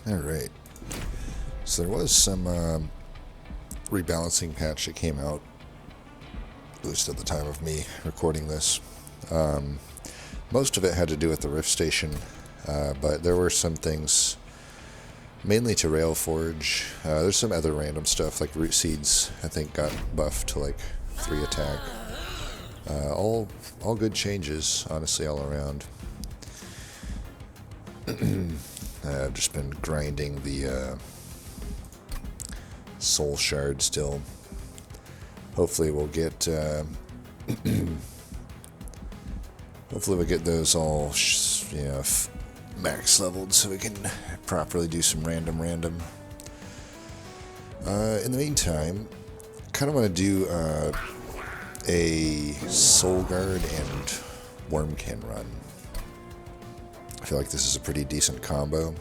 Alright. So there was some rebalancing patch that came out, at least at the time of me recording this. Most of it had to do with the Rift Station, but there were some things mainly to Railforge. There's some other random stuff, like Root Seeds, I think got buffed to like 3 attack. All good changes, honestly, all around. I've just been grinding the Soul Shard still. Hopefully we'll get hopefully we'll get those all max leveled so we can properly do some random. In the meantime, kind of want to do a Soul Guard and Wurmkin run. I feel like this is a pretty decent combo.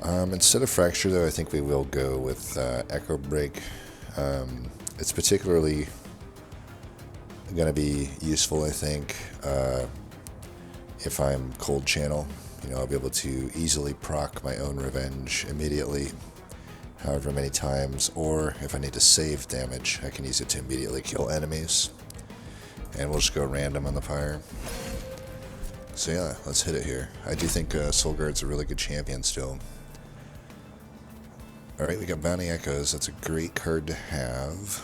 Instead of Fracture, though, I think we will go with Echo Break. It's particularly going to be useful, I think, if I'm Cold Channel. I'll be able to easily proc my own revenge immediately, however many times, or if I need to save damage, I can use it to immediately kill enemies. And we'll just go random on the pyre. So yeah, let's hit it here. I do think Soul Guard's a really good champion still. Alright, we got Bounty Echoes. That's a great card to have.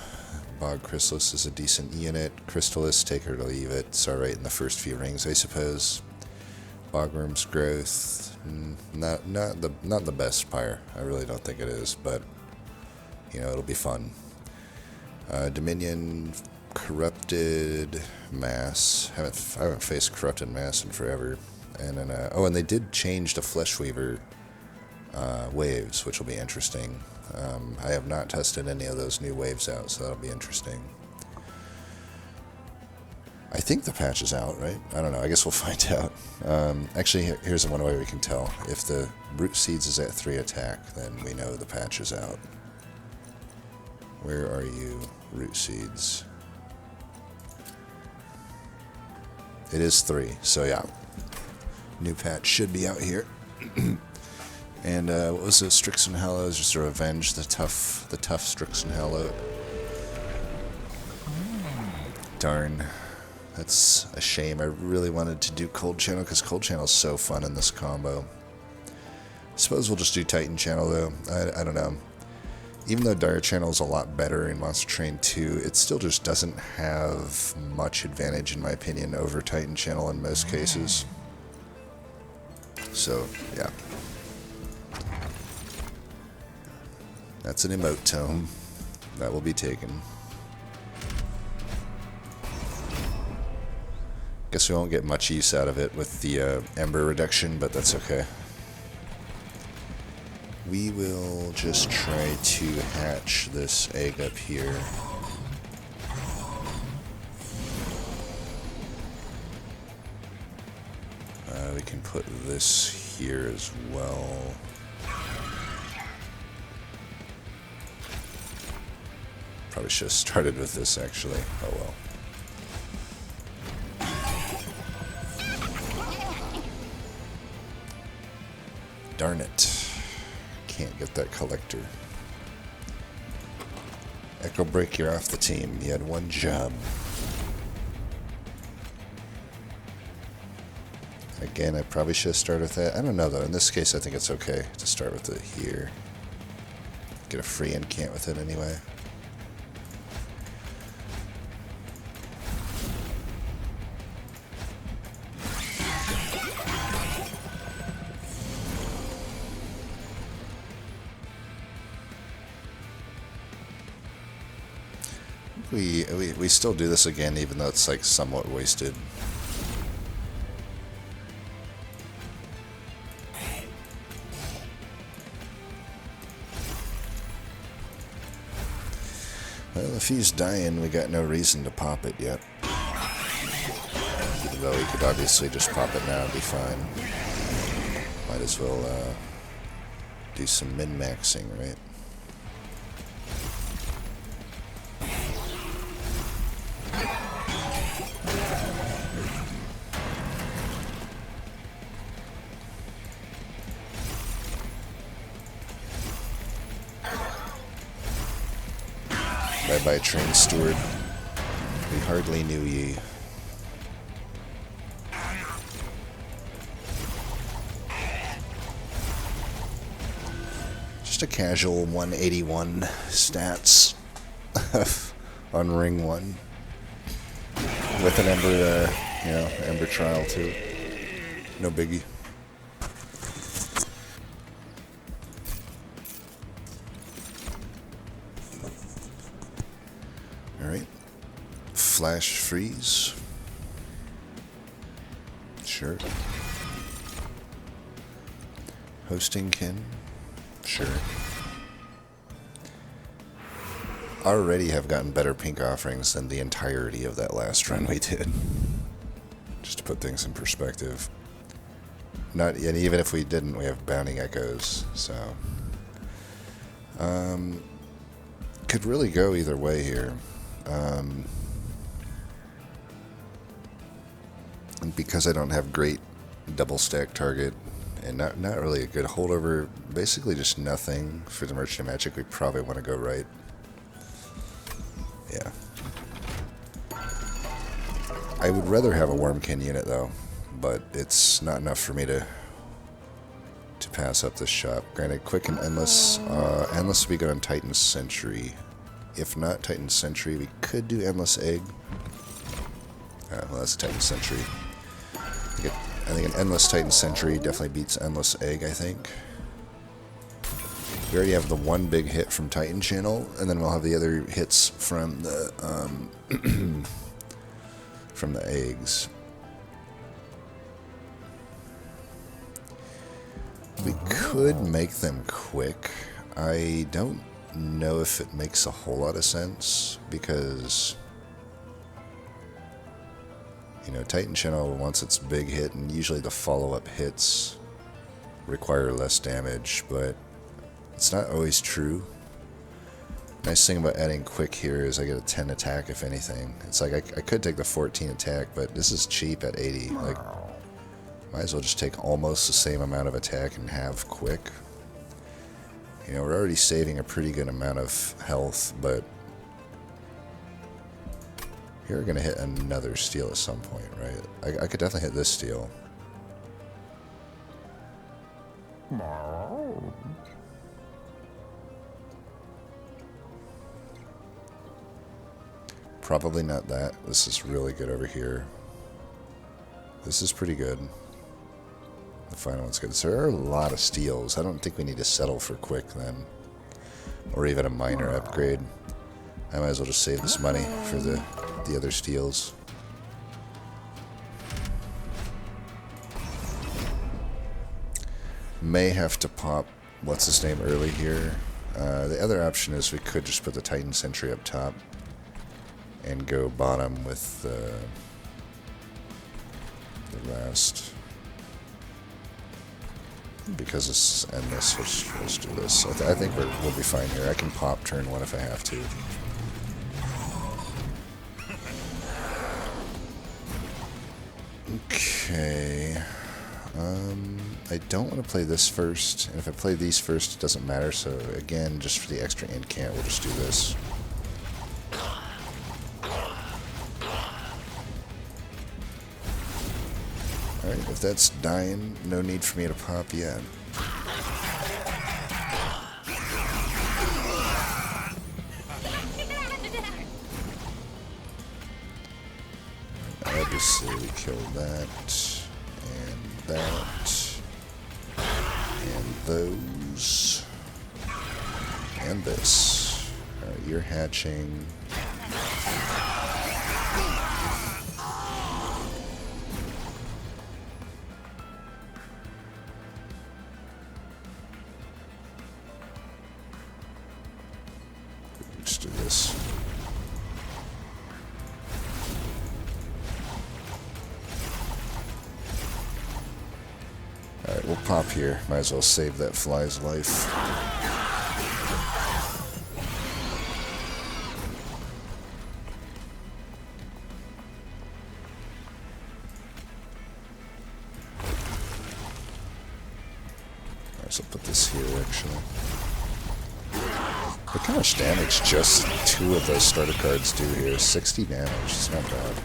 Bog Chrysalis is a decent unit. Crystallis, take her to leave it. It's alright in the first few rings, I suppose. Bogworm's Growth, not the best pyre. I really don't think it is, but it'll be fun. Dominion, Corrupted Mass. I haven't faced Corrupted Mass in forever. And then and they did change the Fleshweaver waves, which will be interesting. I have not tested any of those new waves out, so that'll be interesting. I think the patch is out, right? I don't know. I guess we'll find out. Actually, here's one way we can tell. If the Root Seeds is at 3 attack, then we know the patch is out. Where are you, Root Seeds? It is 3, so yeah. New patch should be out here. And what was it? Strixen Hallows, just to revenge the tough Strixen Hallow. Darn. That's a shame. I really wanted to do Cold Channel, because Cold Channel is so fun in this combo. I suppose we'll just do Titan Channel, though. I don't know. Even though Dire Channel is a lot better in Monster Train 2, it still just doesn't have much advantage, in my opinion, over Titan Channel in most cases. So, yeah. That's an emote tome. That will be taken. Guess we won't get much use out of it with the Ember reduction, but that's okay. We will just try to hatch this egg up here. We can put this here as well. Probably should have started with this, actually. Oh well. Darn it. Can't get that collector. Echo Break, you're off the team. You had one job. Again, I probably should have started with that. I don't know, though. In this case, I think it's okay to start with it here. Get a free incant with it anyway. We still do this again, even though it's like somewhat wasted. Well, if he's dying, we got no reason to pop it yet. Even though we could obviously just pop it now and be fine. Might as well do some min-maxing, right? Bye-bye, train steward. We hardly knew ye. Just a casual 181 stats on ring 1. With an Ember, Ember trial too. No biggie. Alright. Flash freeze. Sure. Hosting kin. Sure. Already have gotten better pink offerings than the entirety of that last run we did. Just to put things in perspective. And even if we didn't, we have bounding echoes, so could really go either way here. And because I don't have great double stack target and not really a good holdover, basically just nothing for the Merchant of Magic, we probably want to go right. Yeah. I would rather have a Wurmkin unit though, but it's not enough for me to pass up this shop. Granted, quick and endless. Endless would be good on Titan Sentry. If not Titan Sentry, we could do Endless Egg. Well, that's Titan Sentry. I think an Endless Titan Sentry definitely beats Endless Egg, I think. We already have the one big hit from Titan Channel, and then we'll have the other hits from the from the eggs. We could make them quick. I don't know if it makes a whole lot of sense because, Titan Channel, once it's big hit, and usually the follow-up hits require less damage, but it's not always true. Nice thing about adding quick here is I get a 10 attack if anything. It's like I could take the 14 attack, but this is cheap at 80. Like, might as well just take almost the same amount of attack and have quick. We're already saving a pretty good amount of health, but here we're going to hit another steal at some point, right? I could definitely hit this steal. Probably not that. This is really good over here. This is pretty good. The final one's good. So there are a lot of steals. I don't think we need to settle for quick then. Or even a minor upgrade. I might as well just save this money for the other steals. May have to pop what's his name early here. The other option is we could just put the Titan Sentry up top and go bottom with the rest. Because it's endless, we'll just do this. I think we'll be fine here. I can pop turn 1 if I have to. Okay. I don't want to play this first, and if I play these first, it doesn't matter. So again, just for the extra incant, we'll just do this. Alright, if that's dying, no need for me to pop yet. Obviously, we killed that, and that, and those, and this. Alright, you're hatching. Let's do this. Alright, we'll pop here. Might as well save that fly's life. Alright, so I'll put this here actually. Look how much damage just 2 of those starter cards do here. 60 damage. It's not bad.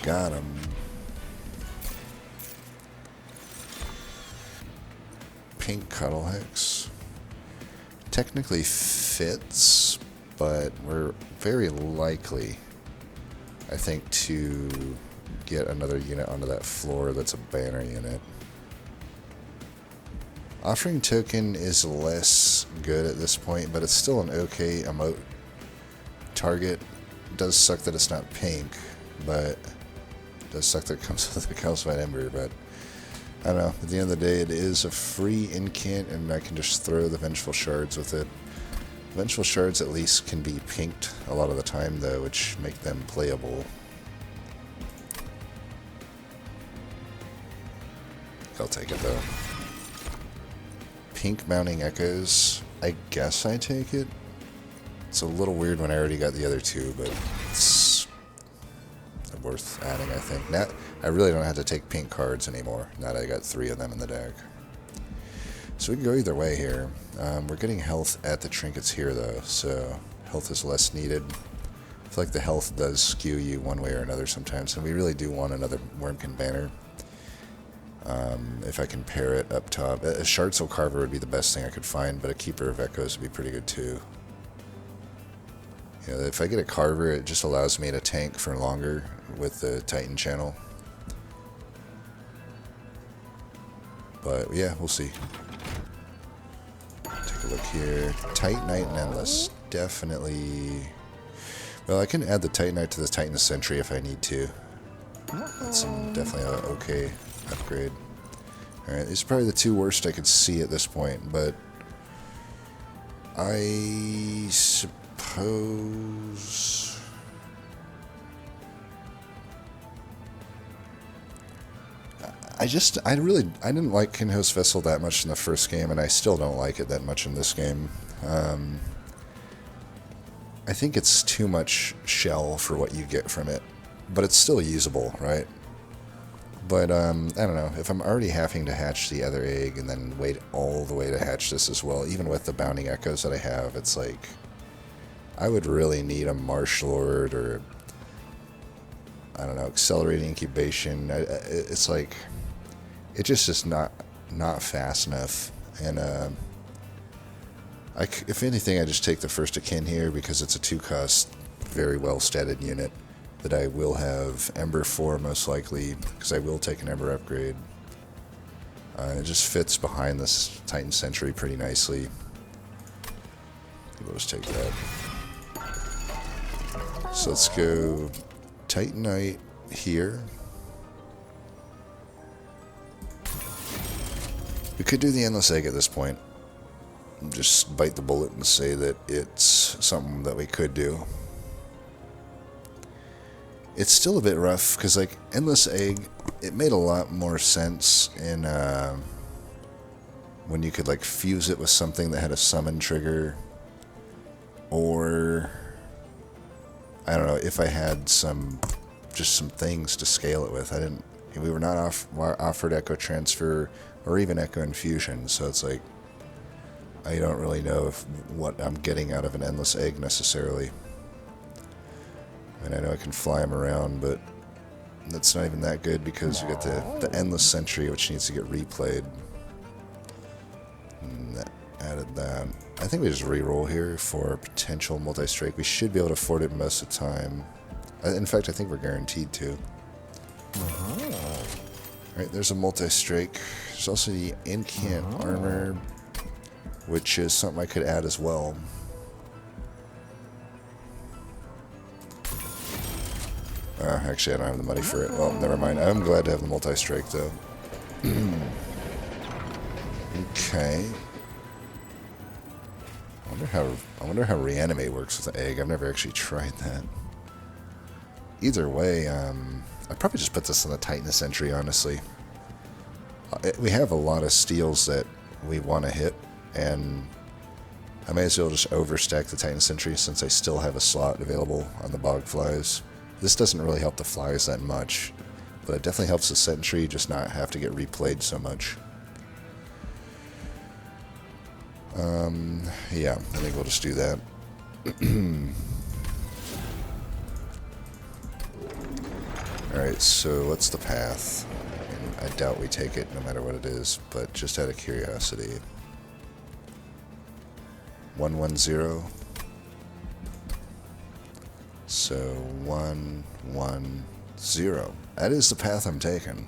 Got him. Pink Cuddle Hex. Technically fits, but we're very likely, I think, to get another unit onto that floor that's a banner unit. Offering Token is less good at this point, but it's still an okay emote target. It does suck that it's not pink, but it does suck that it comes with a calcified ember, but I don't know. At the end of the day, it is a free incant, and I can just throw the Vengeful Shards with it. Vengeful Shards at least can be pinked a lot of the time, though, which make them playable. I'll take it, though. Pink Mounting Echoes. I guess I take it. It's a little weird when I already got the other 2, but it's worth adding, I think. Now, I really don't have to take pink cards anymore, now that I got 3 of them in the deck. So we can go either way here. We're getting health at the trinkets here, though, so health is less needed. I feel like the health does skew you one way or another sometimes, and we really do want another Wurmkin banner. If I can pair it up top. A Shard Soul Carver would be the best thing I could find, but a Keeper of Echoes would be pretty good, too. You know, if I get a Carver, it just allows me to tank for longer with the Titan channel. But yeah, we'll see. Take a look here. Titanite and Endless. Definitely. Well, I can add the Titanite to the Titan Sentry if I need to. That's definitely an okay upgrade. Alright, these are probably the 2 worst I could see at this point, but I suppose I didn't like Kinho's Vessel that much in the first game, and I still don't like it that much in this game. I think it's too much shell for what you get from it, but it's still usable, right? But, I don't know, if I'm already having to hatch the other egg and then wait all the way to hatch this as well, even with the Bounding Echoes that I have, it's like, I would really need a Marsh Lord or, I don't know, Accelerating Incubation. It's like, it just is not fast enough, and, if anything, I just take the First Akin here because it's a 2-cost, very well-statted unit that I will have Ember for most likely, because I will take an Ember upgrade. It just fits behind this Titan Sentry pretty nicely. We'll just take that. So let's go Titanite here. We could do the Endless Egg at this point. Just bite the bullet and say that it's something that we could do. It's still a bit rough, because, like, Endless Egg, it made a lot more sense in, when you could, like, fuse it with something that had a summon trigger, or, I don't know, if I had just some things to scale it with. We were not offered Echo Transfer, or even Echo Infusion, so it's like, I don't really know what I'm getting out of an Endless Egg, necessarily. I mean, I know I can fly them around, but that's not even that good because you get the Endless Sentry, which needs to get replayed. And that added that. I think we just reroll here for potential multi-strike. We should be able to afford it most of the time. In fact, I think we're guaranteed to. Alright, there's a multi-strike. There's also the Incant Armor, which is something I could add as well. Actually, I don't have the money for it. Well, never mind. I'm glad to have the multi-strike, though. Okay. I wonder how Reanimate works with the egg. I've never actually tried that. Either way, I'd probably just put this on the Titan Sentry, honestly. We have a lot of steals that we want to hit, and I may as well just overstack the Titan Sentry since I still have a slot available on the Bog Flies. This doesn't really help the Flies that much, but it definitely helps the Sentry just not have to get replayed so much. Yeah, I think we'll just do that. Alright, so what's the path? And I doubt we take it no matter what it is, but just out of curiosity. 110. So 110. That is the path I'm taking.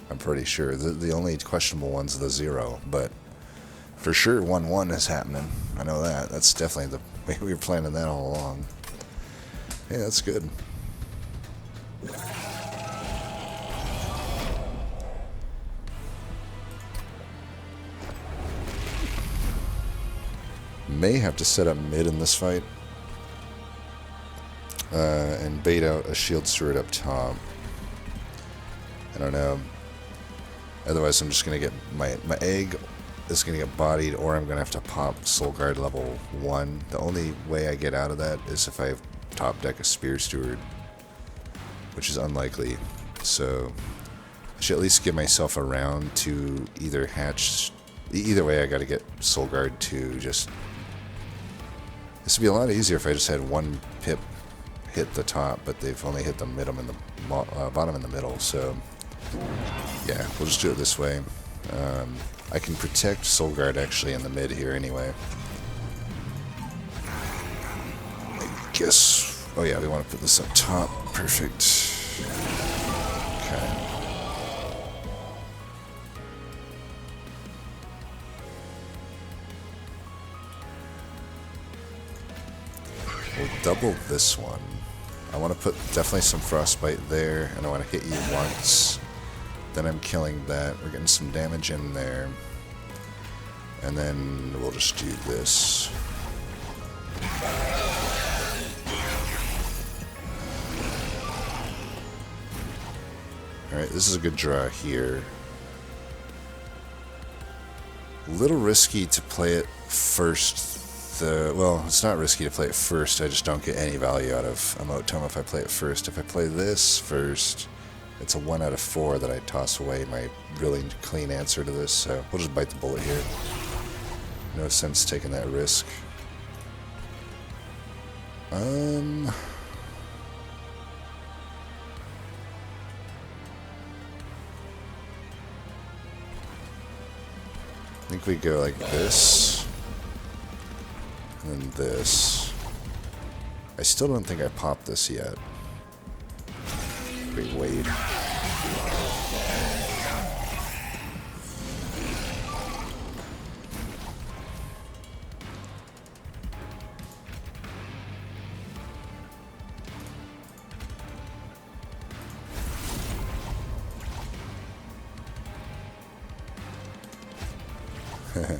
I'm pretty sure. The only questionable one's the 0, but for sure 1-1 is happening. I know that. That's definitely the way we were planning that all along. Yeah, that's good. May have to set up mid in this fight. And bait out a shield steward up top. I don't know. Otherwise I'm just going to get my egg is going to get bodied, or I'm going to have to pop Soul Guard level 1. The only way I get out of that is if I have top deck a Spear Steward, which is unlikely. So I should at least give myself a round to either hatch. Either way, I got to get Soul Guard to just. This would be a lot easier if I just had one pip hit the top, but they've only hit the bottom and the middle. So yeah, we'll just do it this way. I can protect Soul Guard actually in the mid here anyway. I guess. Oh yeah, we want to put this up top. Perfect. Okay. We'll double this one. I want to put definitely some Frostbite there, and I want to hit you once. Then I'm killing that. We're getting some damage in there. And then we'll just do this. Alright, this is a good draw here. A little risky to play it first. Well, it's not risky to play it first. I just don't get any value out of Emote Tome if I play it first. If I play this first, it's a 1 out of 4 that I toss away my really clean answer to this, so we'll just bite the bullet here. No sense taking that risk. I think we go like this, and then this. I still don't think I popped this yet. Wait.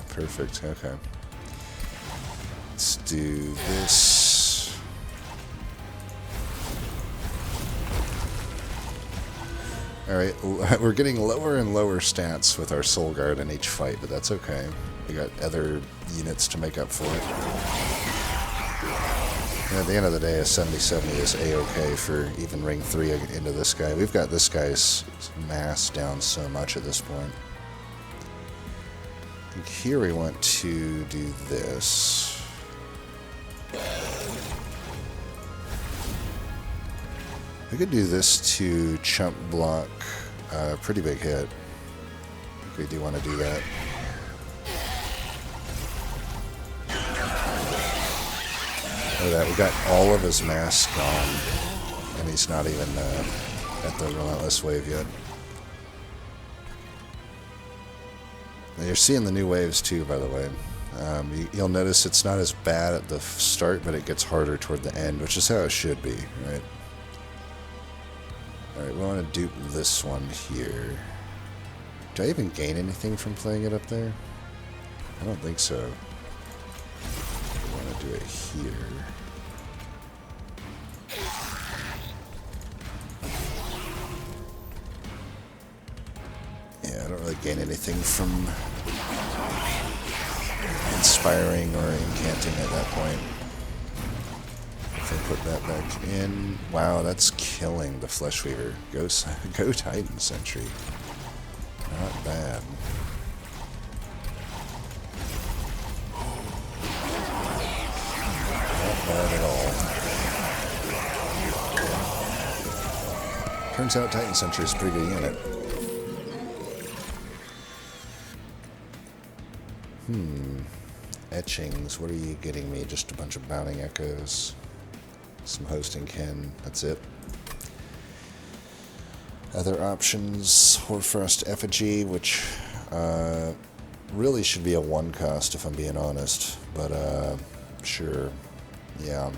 Perfect, okay. Let's do this. Alright, we're getting lower and lower stats with our Soul Guard in each fight, but that's okay. We got other units to make up for it. And at the end of the day, a 70-70 is a-okay for even ring 3 into this guy. We've got this guy's mass down so much at this point. Here we want to do this. We could do this to chump block a pretty big hit. I think we do want to do that. Look at that, we got all of his mass gone, and he's not even at the Relentless Wave yet. And you're seeing the new waves too, by the way. You'll notice it's not as bad at the start, but it gets harder toward the end, which is how it should be, right? Alright, we want to dupe this one here. Do I even gain anything from playing it up there? I don't think so. I want to do it here. Yeah, I don't really gain anything from inspiring or incanting at that point. If I put that back in... Wow, that's killing the Flesh Weaver. Go Titan Sentry. Not bad. Not bad at all. Turns out Titan Sentry is a pretty good unit. Etchings, what are you getting me? Just a bunch of Bounding Echoes. Some Hosting Kin, that's it. Other options, Hoarfrost Effigy, which really should be a 1 cost if I'm being honest. But sure, yeah.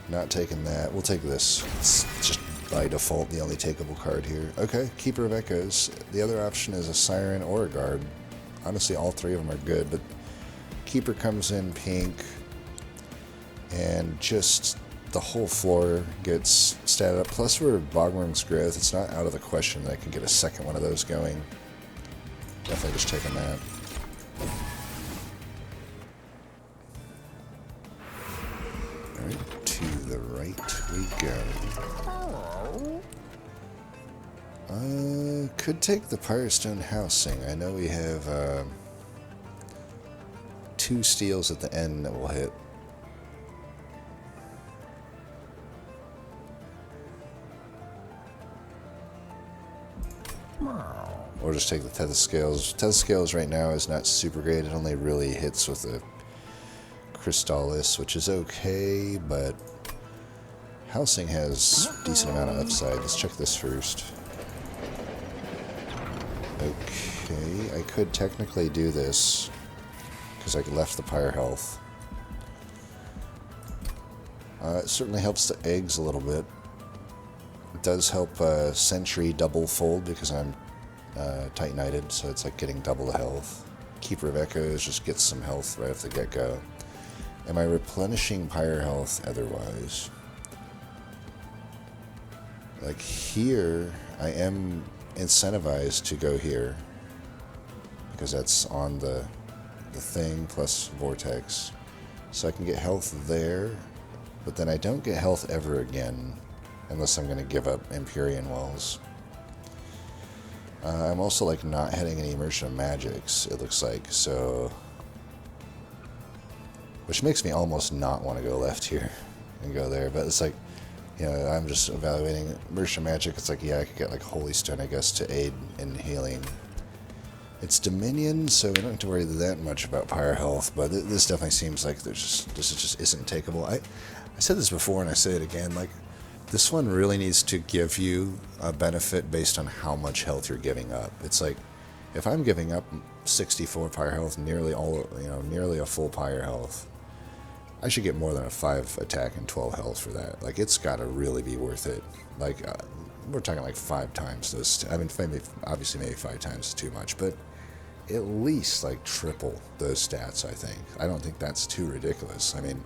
Not taking that. We'll take this. It's just by default the only takeable card here. Okay, Keeper of Echoes. The other option is a Siren or a Guard. Honestly, all 3 of them are good, but Keeper comes in pink, and just the whole floor gets statted up. Plus, we're Bogworm's Growth. It's not out of the question that I can get a second one of those going. Definitely just taking that. Alright, to the right we go. Could take the Firestone Housing. I know we have 2 steals at the end that will hit. Or just take the Tether Scales. Tether Scales right now is not super great. It only really hits with the Crystallis, which is okay, but Housing has a decent amount of upside. Let's check this first. Okay, I could technically do this because I left the Pyre Health. It certainly helps the eggs a little bit. It does help Sentry double fold because I'm Titanited, so it's like getting double the health. Keeper of Echoes just gets some health right off the get-go. Am I replenishing Pyre Health otherwise? Like here, I am incentivized to go here because that's on the thing plus Vortex. So I can get health there, but then I don't get health ever again unless I'm going to give up Empyrean Wells. I'm also like not hitting any Immersion of Magics, it looks like, so... Which makes me almost not want to go left here and go there, but it's like, you know, I'm just evaluating Immersion of Magic. It's like, yeah, I could get like Holy Stone, I guess, to aid in healing. It's Dominion, so we don't have to worry that much about Pyre Health, but this definitely seems like this just isn't takeable. I said this before and I say it again, like, this one really needs to give you a benefit based on how much health you're giving up. It's like, if I'm giving up 64 Pyre Health, nearly a full Pyre Health, I should get more than a 5 attack and 12 health for that. Like, it's got to really be worth it. Like, we're talking like 5 times those. I mean, obviously maybe 5 times is too much, but at least like triple those stats, I think. I don't think that's too ridiculous. I mean,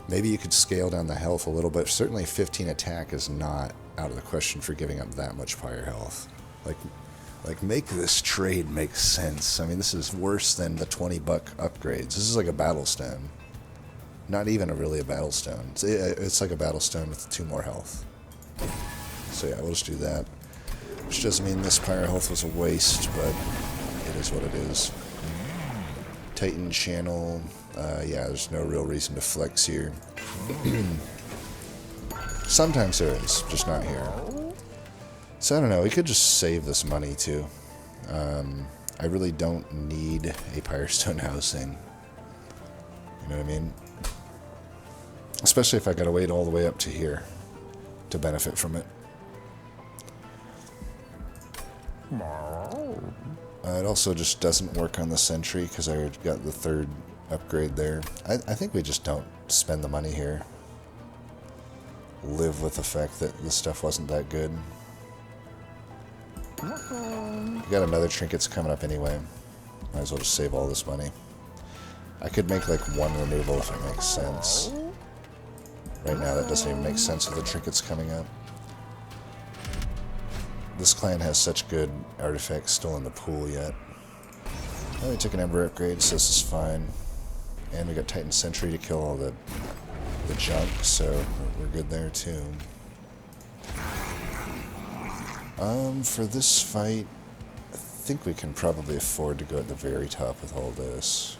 maybe you could scale down the health a little bit. Certainly 15 attack is not out of the question for giving up that much Pyre Health. Like make this trade make sense. I mean, this is worse than the $20 upgrades. This is like a Battlestone. Not even really a Battlestone. It's like a Battlestone with 2 more health. So yeah, we'll just do that. Which doesn't mean this Pyre Health was a waste, but it is what it is. Titan Channel. Yeah, there's no real reason to flex here. Sometimes there is, just not here. So I don't know, we could just save this money too. I really don't need a Pyrestone Housing. You know what I mean? Especially if I gotta wait all the way up to here to benefit from it. It also just doesn't work on the Sentry because I got the 3rd upgrade there. I think we just don't spend the money here. Live with the fact that this stuff wasn't that good. We got another trinkets coming up anyway. Might as well just save all this money. I could make like 1 removal if it makes sense. Right now that doesn't even make sense with the trinkets coming up. this clan has such good artifacts still in the pool yet. Oh, we took an Ember upgrade, so this is fine. And we got Titan Sentry to kill all the junk, so we're good there too. For this fight, I think we can probably afford to go at the very top with all this.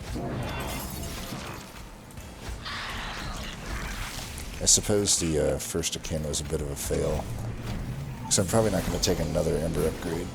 I suppose the first akin was a bit of a fail, so I'm probably not going to take another Ember upgrade.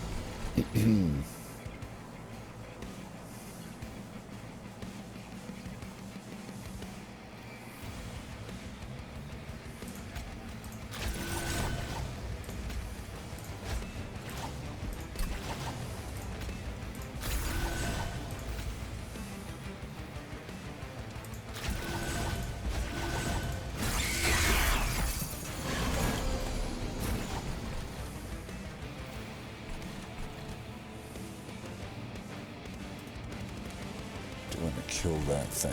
Want to kill that thing.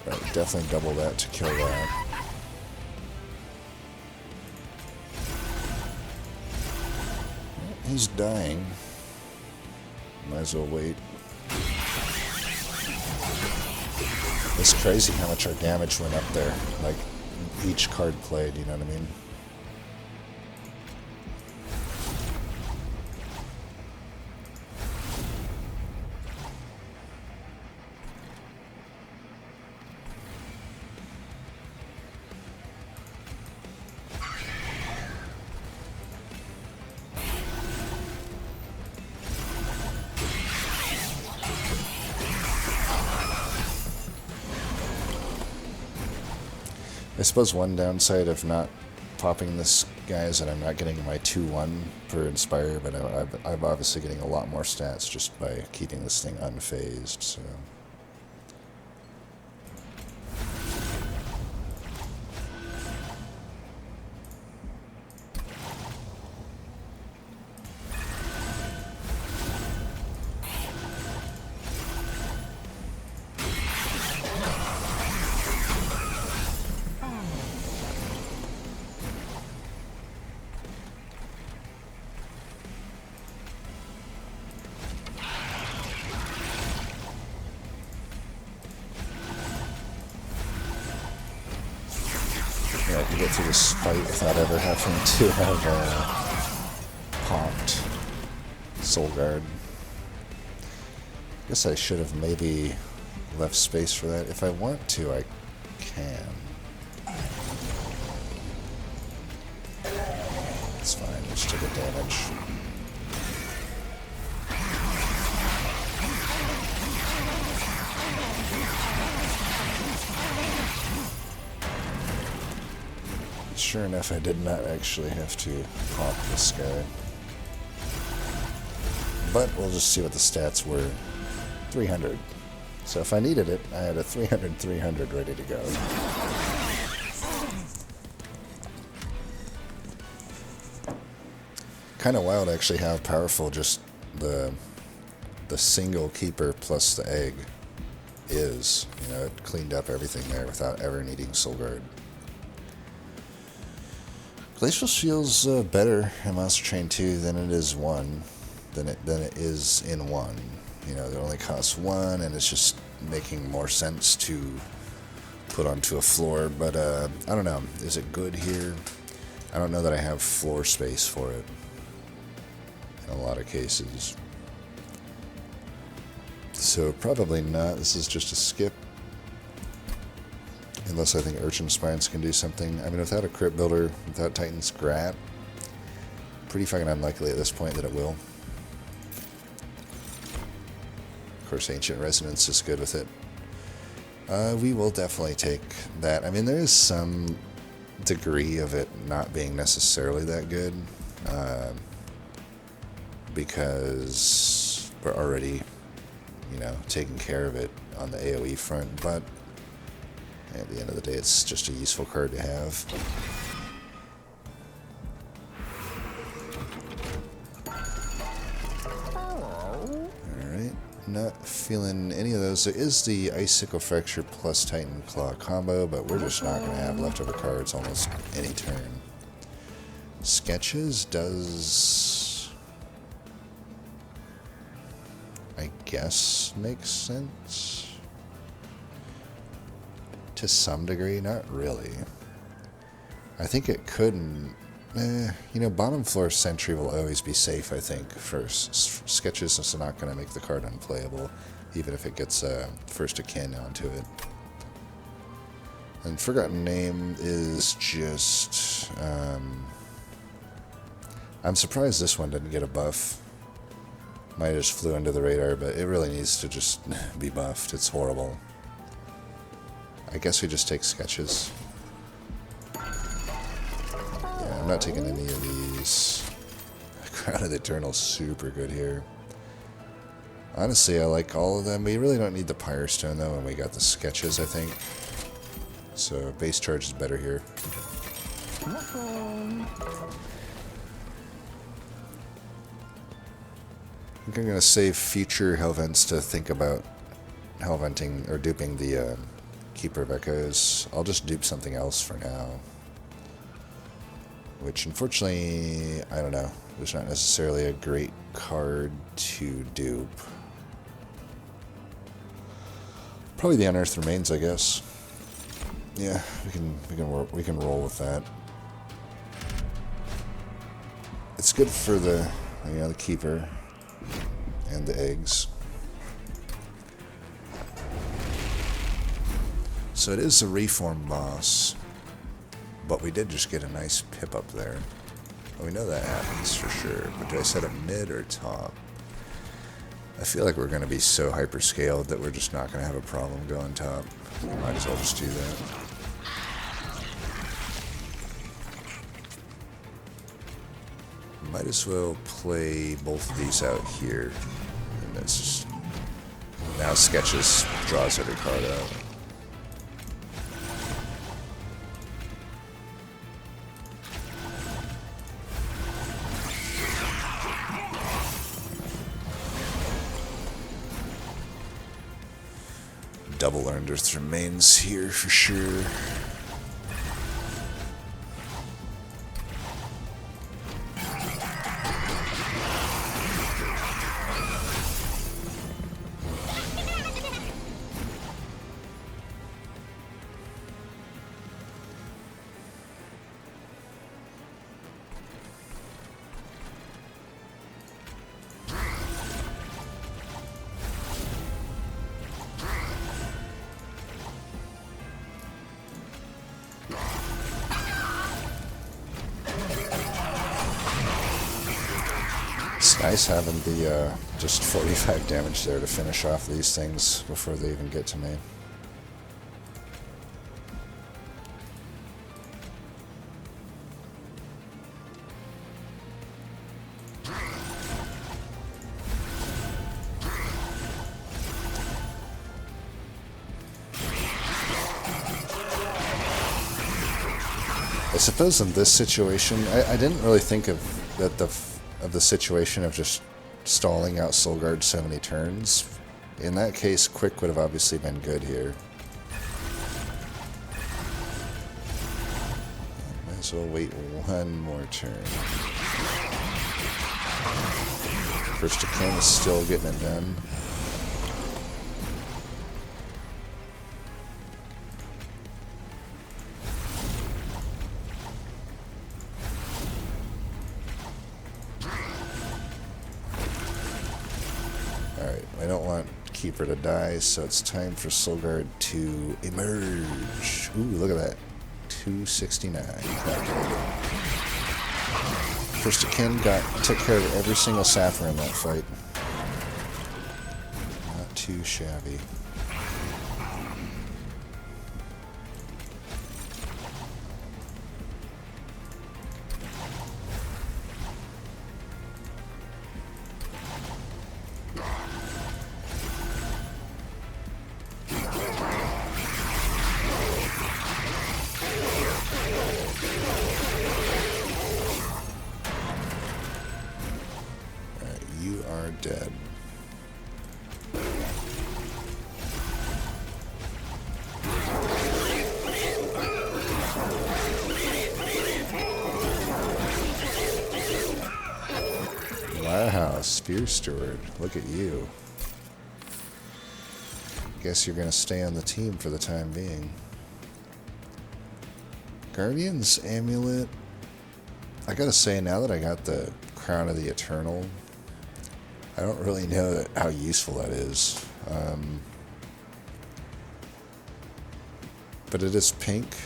Right, definitely double that to kill that. He's dying. Might as well wait. It's crazy how much our damage went up there. Like, each card played, you know what I mean? I suppose one downside of not popping this guy is that I'm not getting my 2-1 per Inspire, but I'm obviously getting a lot more stats just by keeping this thing unfazed, so... I can get through this fight without ever having to have popped Soul Guard. Guess I should have maybe left space for that. If I want to, I can. It's fine, let's take the damage. Sure enough, I did not actually have to pop this guy. But we'll just see what the stats were. 300. So if I needed it, I had a 300 ready to go. Kind of wild actually how powerful just the single keeper plus the egg is. You know, it cleaned up everything there without ever needing Soul Guard. Glacial Shield's better in Monster Train 2 than it is 1, than it is in 1. You know, it only costs 1, and it's just making more sense to put onto a floor. But I don't know, is it good here? I don't know that I have floor space for it in a lot of cases. So probably not. This is just a skip. Unless I think Urchin Spines can do something. I mean, without a Crypt Builder, without Titan Scrap, pretty fucking unlikely at this point that it will. Of course, Ancient Resonance is good with it. We will definitely take that. I mean, there is some degree of it not being necessarily that good, because we're already, you know, taking care of it on the AoE front, but At the end of the day, it's just a useful card to have. Alright, not feeling any of those. There is the Icicle Fracture plus Titan Claw combo, but we're just not going to have leftover cards almost any turn. Sketches does, I guess, make sense. To some degree, not really. I think it couldn't. You know, bottom floor Sentry will always be safe, I think. First, Sketches is not going to make the card unplayable, even if it gets first akin onto it. And Forgotten Name is just. I'm surprised this one didn't get a buff. Might have just flew under the radar, but it really needs to just be buffed. It's horrible. I guess we just take Sketches. Yeah, I'm not taking any of these. Crown of the Eternal's super good here. Honestly, I like all of them. We really don't need the Pyre Stone, though, and we got the Sketches, I think. So base charge is better here. I think I'm going to save future Hellvents to think about Hellventing or duping the Keeper of Echoes. I'll just dupe something else for now. Which, unfortunately, I don't know. There's not necessarily a great card to dupe. Probably the Unearthed Remains, I guess. Yeah, we can roll with that. It's good for the the Keeper and the eggs. So it is a reform boss, but we did just get a nice pip up there. Well, we know that happens for sure, but did I set up mid or top? I feel like we're going to be so hyper-scaled that we're just not going to have a problem going top. We might as well just do that. Might as well play both of these out here. And that's just... Now Sketches draws every card out. Double Unearthed Remains here for sure. It's nice having the just 45 damage there to finish off these things before they even get to me. I suppose in this situation, I didn't really think of that the situation of just stalling out Soulguard so many turns. In that case, Quick would have obviously been good here. Might as well wait one more turn. First Akin is still getting it done. Alright, I don't want Keeper to die, so it's time for Soulguard to emerge. Ooh, look at that. 269. First Akin took care of every single Sapphire in that fight. Not too shabby. dead. Wow, Spear Steward. Look at you. Guess you're gonna stay on the team for the time being. Guardian's Amulet. I gotta say, now that I got the Crown of the Eternal, I don't really know how useful that is. But it is pink,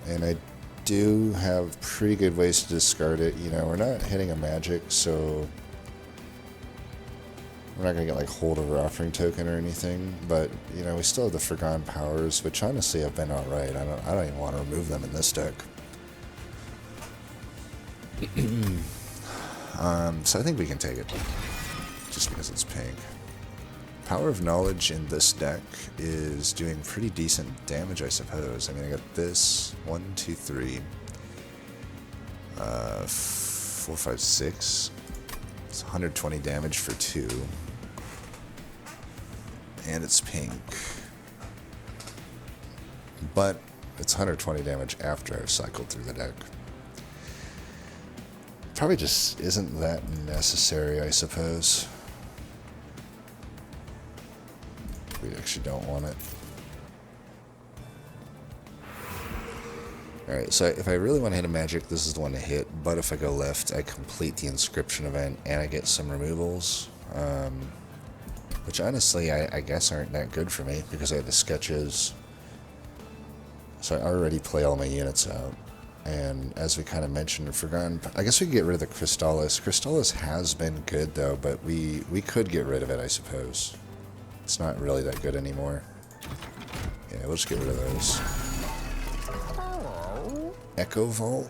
and I do have pretty good ways to discard it. You know, we're not hitting a magic, so we're not going to get like hold of offering token or anything, but you know, we still have the Forgotten Powers, which honestly have been alright. I don't even want to remove them in this deck. So I think we can take it, just because it's pink. Power of Knowledge in this deck is doing pretty decent damage, I suppose. I mean, I got this 1, 2, 3, 4, 5, 6. It's 120 damage for 2. And it's pink. But it's 120 damage after I've cycled through the deck. Probably just isn't that necessary, I suppose. We actually don't want it. Alright, so if I really want to hit a magic, this is the one to hit. But if I go left, I complete the inscription event and I get some removals. Which honestly, I guess aren't that good for me because I have the sketches. So I already play all my units out. And as we kind of mentioned, Forgotten, I guess we could get rid of the Crystallis. Crystallis has been good though, but we could get rid of it, I suppose. It's not really that good anymore. Yeah, we'll just get rid of those. Echo Vault.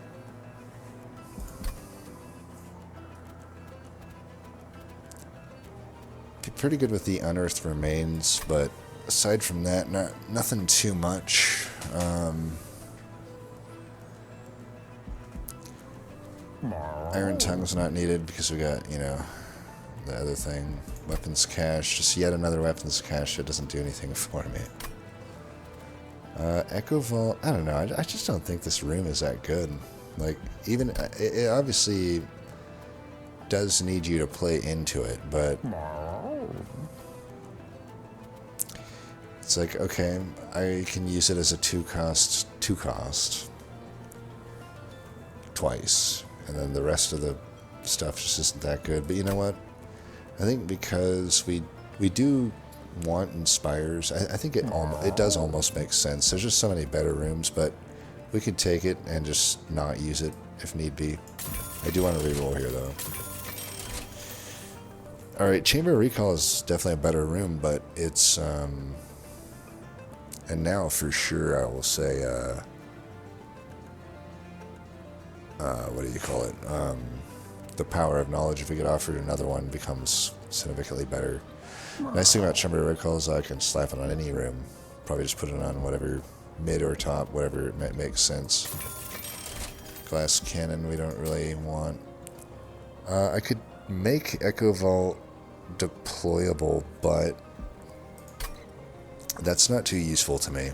Be pretty good with the Unearthed Remains, but aside from that, nothing too much. Iron Tongue's not needed because we got, you know, the other thing. Weapons Cache. Just yet another Weapons Cache that doesn't do anything for me. Echo Vault. I don't know. I just don't think this room is that good. Like, even... It obviously does need you to play into it, but... It's like, okay, I can use it as a two cost twice, and then the rest of the stuff just isn't that good. But you know what? I think because we do want Inspires, I think it does almost make sense. There's just so many better rooms, but we could take it and just not use it if need be. I do want to reroll here though. Alright, Chamber of Recall is definitely a better room, but it's and now for sure I will say what do you call it? The Power of Knowledge, if we get offered another one, becomes significantly better. Nice thing about Chamber of Recall is I can slap it on any room. Probably just put it on whatever mid or top, whatever it makes sense. Glass Cannon we don't really want. I could make Echo Vault deployable, but that's not too useful to me.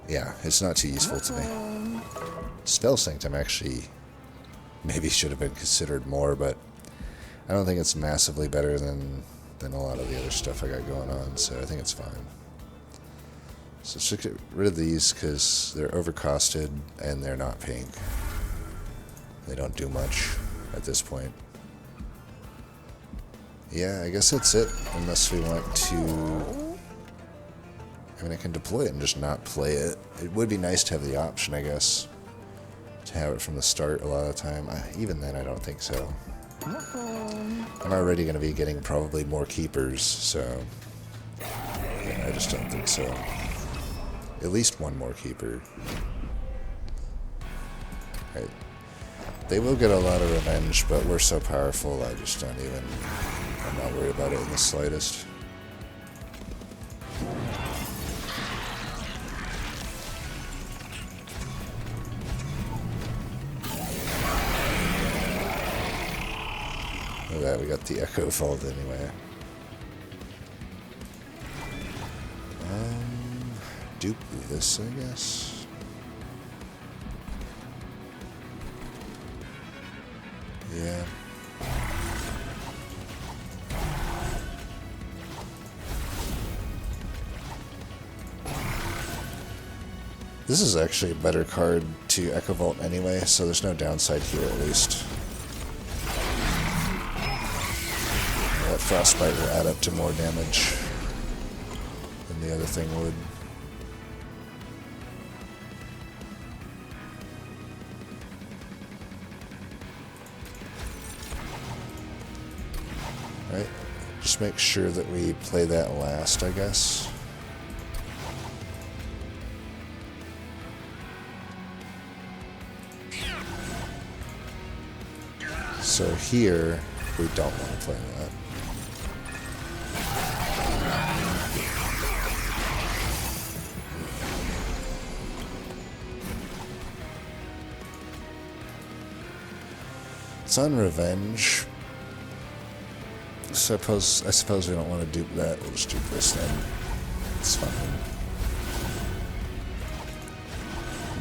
Yeah, it's not too useful to me. Spell Sanctum actually maybe should have been considered more, but I don't think it's massively better than a lot of the other stuff I got going on, so I think it's fine. So let's just get rid of these because they're overcosted and they're not pink. They don't do much at this point. Yeah, I guess that's it, unless we want to... I mean, I can deploy it and just not play it. It would be nice to have the option, I guess, to have it from the start a lot of the time. Even then, I don't think so. I'm already going to be getting probably more keepers, so yeah, I just don't think so. At least one more keeper. Right. They will get a lot of revenge, but we're so powerful, I just don't even... I'm not worried about it in the slightest. we got the Echo Vault anyway. Dupe this, I guess. Yeah. This is actually a better card to Echo Vault anyway, so there's no downside here at least. That Frostbite will add up to more damage than the other thing would. Right, just make sure that we play that last, I guess. So here, we don't want to play that. It's on Revenge. I suppose we don't want to dupe that. We'll just dupe this then. It's fine.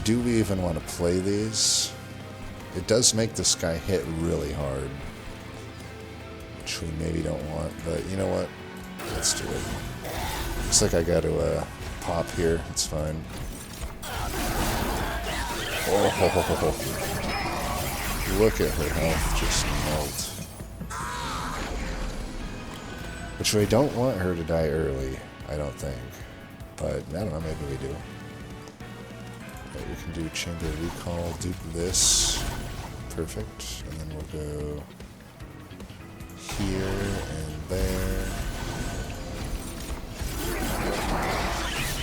Do we even want to play these? It does make this guy hit really hard, which we maybe don't want, but you know what? Let's do it. Looks like I got to pop here. It's fine. Oh, look at her health just melt. Which we don't want her to die early, I don't think. But, I don't know, maybe we do. Right, we can do Chamber Recall, dupe this. Perfect. And then we'll go here and there.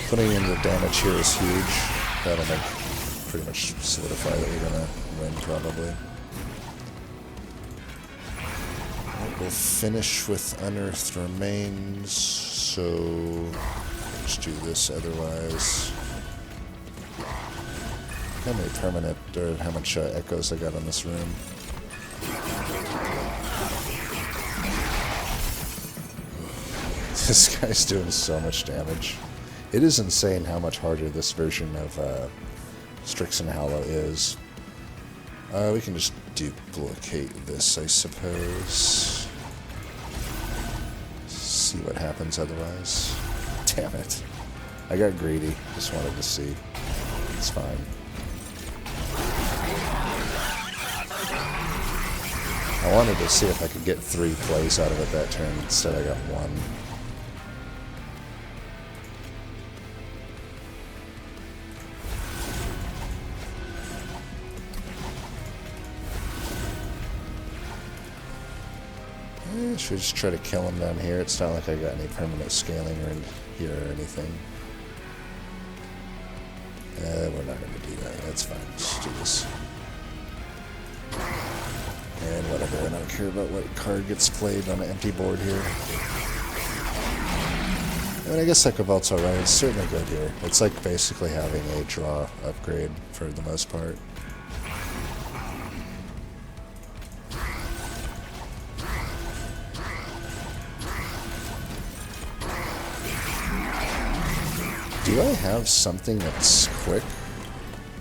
Putting in the damage here is huge. That'll make pretty much solidify that we're gonna win, probably. We'll finish with Unearthed Remains, so let's do this otherwise. How many permanent, or how much echoes I got on this room? This guy's doing so much damage. It is insane how much harder this version of Strixen Hallow is. We can just duplicate this, I suppose. See what happens otherwise. Damn it. I got greedy. Just wanted to see. It's fine. I wanted to see if I could get 3 plays out of it that turn. Instead I got 1. Should we just try to kill him down here? It's not like I got any permanent scaling or in here or anything. We're not going to do that. That's fine. Let's do this. And whatever. I don't care about what card gets played on an empty board here. I mean, I guess Echo Vault's alright. It's certainly good here. It's like basically having a draw upgrade for the most part. Do I have something that's quick?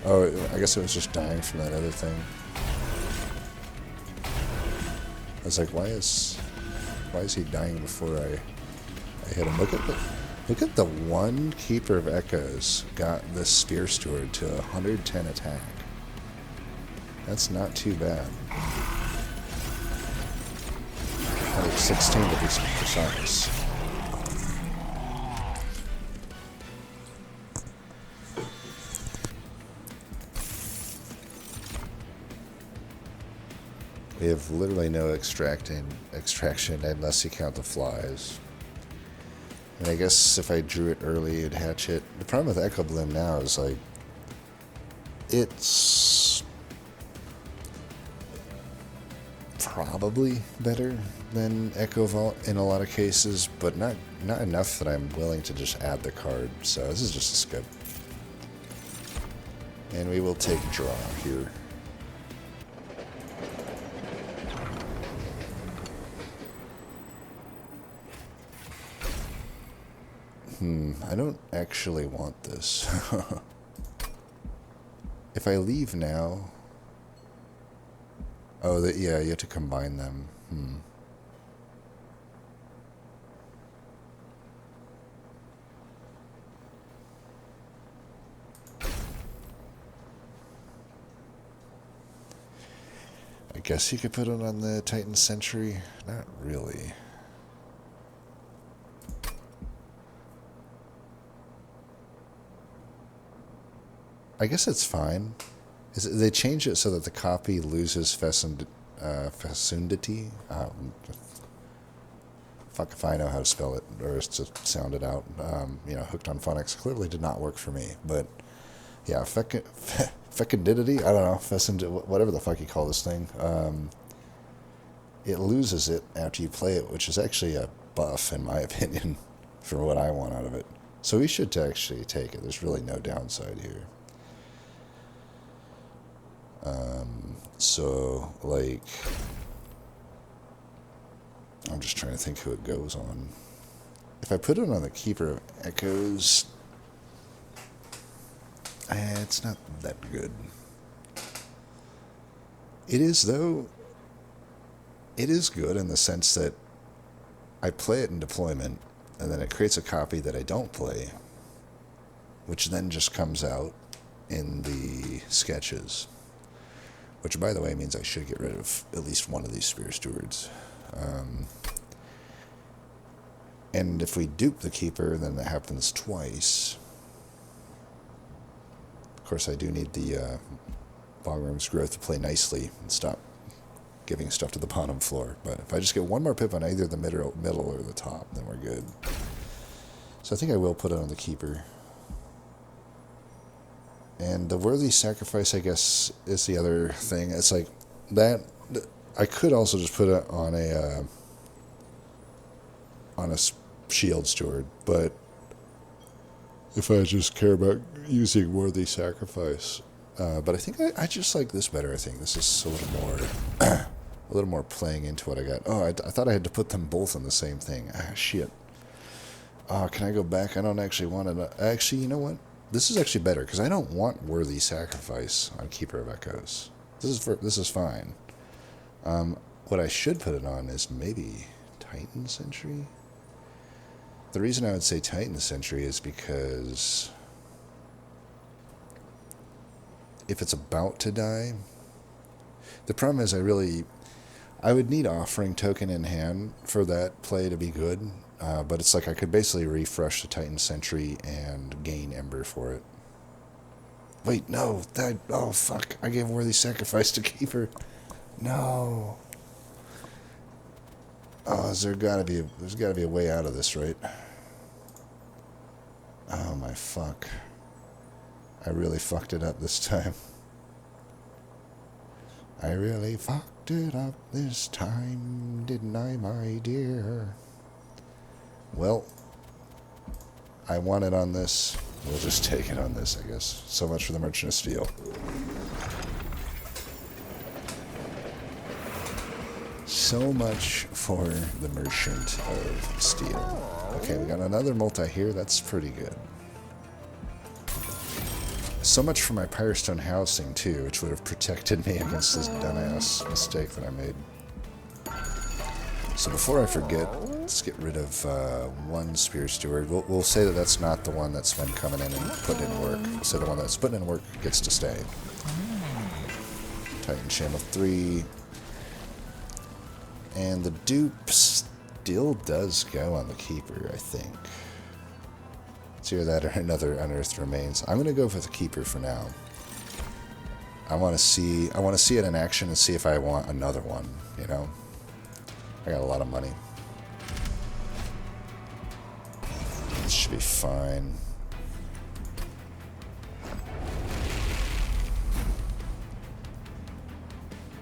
Oh, I guess it was just dying from that other thing. I was like, why is he dying before I hit him? Look at the one Keeper of Echoes got this Spear Steward to 110 attack. That's not too bad. 116 to be precise. We have literally no extraction unless you count the flies. And I guess if I drew it early, it'd hatch it. The problem with Echo Bloom now is, like, it's probably better than Echo Vault in a lot of cases, but not enough that I'm willing to just add the card. So this is just a skip. And we will take draw here. I don't actually want this. If I leave now... Oh, yeah, you have to combine them. I guess you could put it on the Titan Sentry. Not really. I guess it's fine. They change it so that the copy loses fecundity. Fuck if I know how to spell it or to sound it out. Hooked on phonics clearly did not work for me. But yeah, fecundity. I don't know, whatever the fuck you call this thing. It loses it after you play it, which is actually a buff in my opinion for what I want out of it. So we should actually take it. There's really no downside here. So, like, I'm just trying to think who it goes on. If I put it on the Keeper of Echoes, it's not that good. It is, though, it is good in the sense that I play it in deployment, and then it creates a copy that I don't play, which then just comes out in the sketches. Which, by the way, means I should get rid of at least one of these Spear Stewards. And if we dupe the Keeper, then that happens twice. Of course, I do need the Ballroom's growth to play nicely and stop giving stuff to the bottom floor. But if I just get one more pip on either the middle or the top, then we're good. So I think I will put it on the Keeper. And the Worthy Sacrifice, I guess, is the other thing. It's like that. I could also just put it on a Shield Steward, but if I just care about using Worthy Sacrifice, but I think I just like this better. I think this is a little more, a little more playing into what I got. Oh, I thought I had to put them both on the same thing. Ah, shit. Can I go back? I don't actually want to. Actually, you know what? This is actually better, because I don't want Worthy Sacrifice on Keeper of Echoes. This is fine. What I should put it on is maybe Titan Sentry? The reason I would say Titan Sentry is because if it's about to die, the problem is I would need Offering Token in hand for that play to be good. But it's like I could basically refresh the Titan Sentry and gain Ember for it. Wait, no. Oh, fuck. I gave Worthy Sacrifice to Keeper. No. Oh, there's gotta be a way out of this, right? Oh, my fuck. I really fucked it up this time. I really fucked it up this time, didn't I, my dear? Well, I want it on this. We'll just take it on this, I guess. So much for the Merchant of Steel. So much for the Merchant of Steel. Okay, we got another multi here. That's pretty good. So much for my Pyrostone housing, too, which would have protected me against this dumbass mistake that I made. So before I forget, let's get rid of one Spear Steward. We'll say that that's not the one that's been coming in and putting in work. So the one that's putting in work gets to stay. Titan Channel 3. And the dupe still does go on the Keeper, I think. It's either that or another Unearthed Remains. I'm going to go for the Keeper for now. I want to see it in action and see if I want another one, you know? I got a lot of money. This should be fine.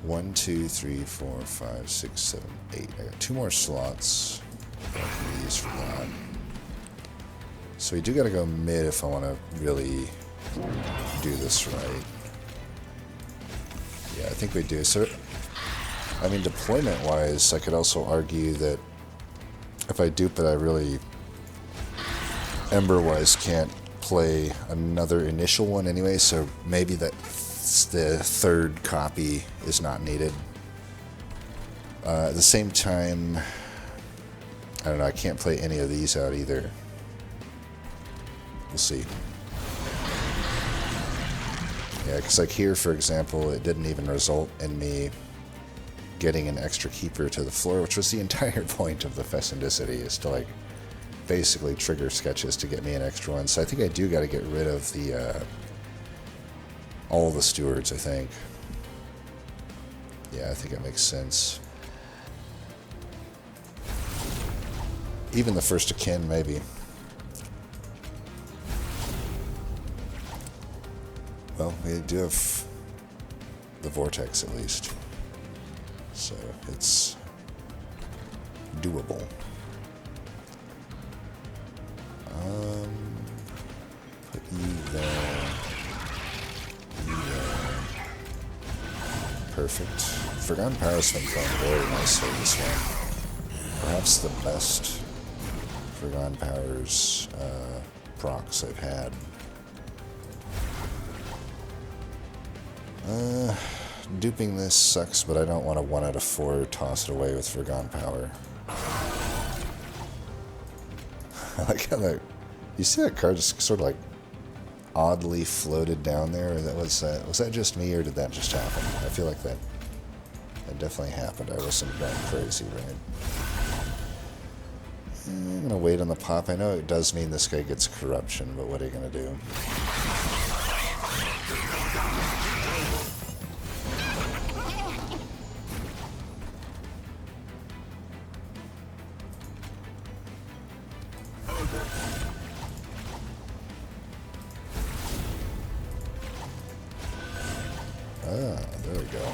One, two, three, four, five, six, seven, 8. I got 2 more slots that I can use for that. So we do got to go mid if I want to really do this right. Yeah, I think we do. So, I mean, deployment-wise, I could also argue that if I dupe it, I really Ember-wise can't play another initial one anyway, so maybe the third copy is not needed. At the same time, I don't know, I can't play any of these out either. We'll see. Yeah, because like here, for example, it didn't even result in me getting an extra keeper to the floor, which was the entire point of the Fecundicity, is to like basically trigger sketches to get me an extra one. So I think I do got to get rid of the all the stewards, I think. Yeah, I think it makes sense. Even the first of kin, maybe. Well, we do have the vortex at least, so it's doable. Put you there. You there. Perfect. Forgotten Power's been playing very nicely this one. Perhaps the best Forgotten Powers procs I've had. Duping this sucks, but I don't want a 1 out of 4 toss it away with Forgotten Power. I like how that... You see that card just sort of like oddly floated down there? Was that just me, or did that just happen? I feel like that definitely happened. I wasn't going crazy, right? I'm going to wait on the pop. I know it does mean this guy gets corruption, but what are you going to do? Ah, there we go.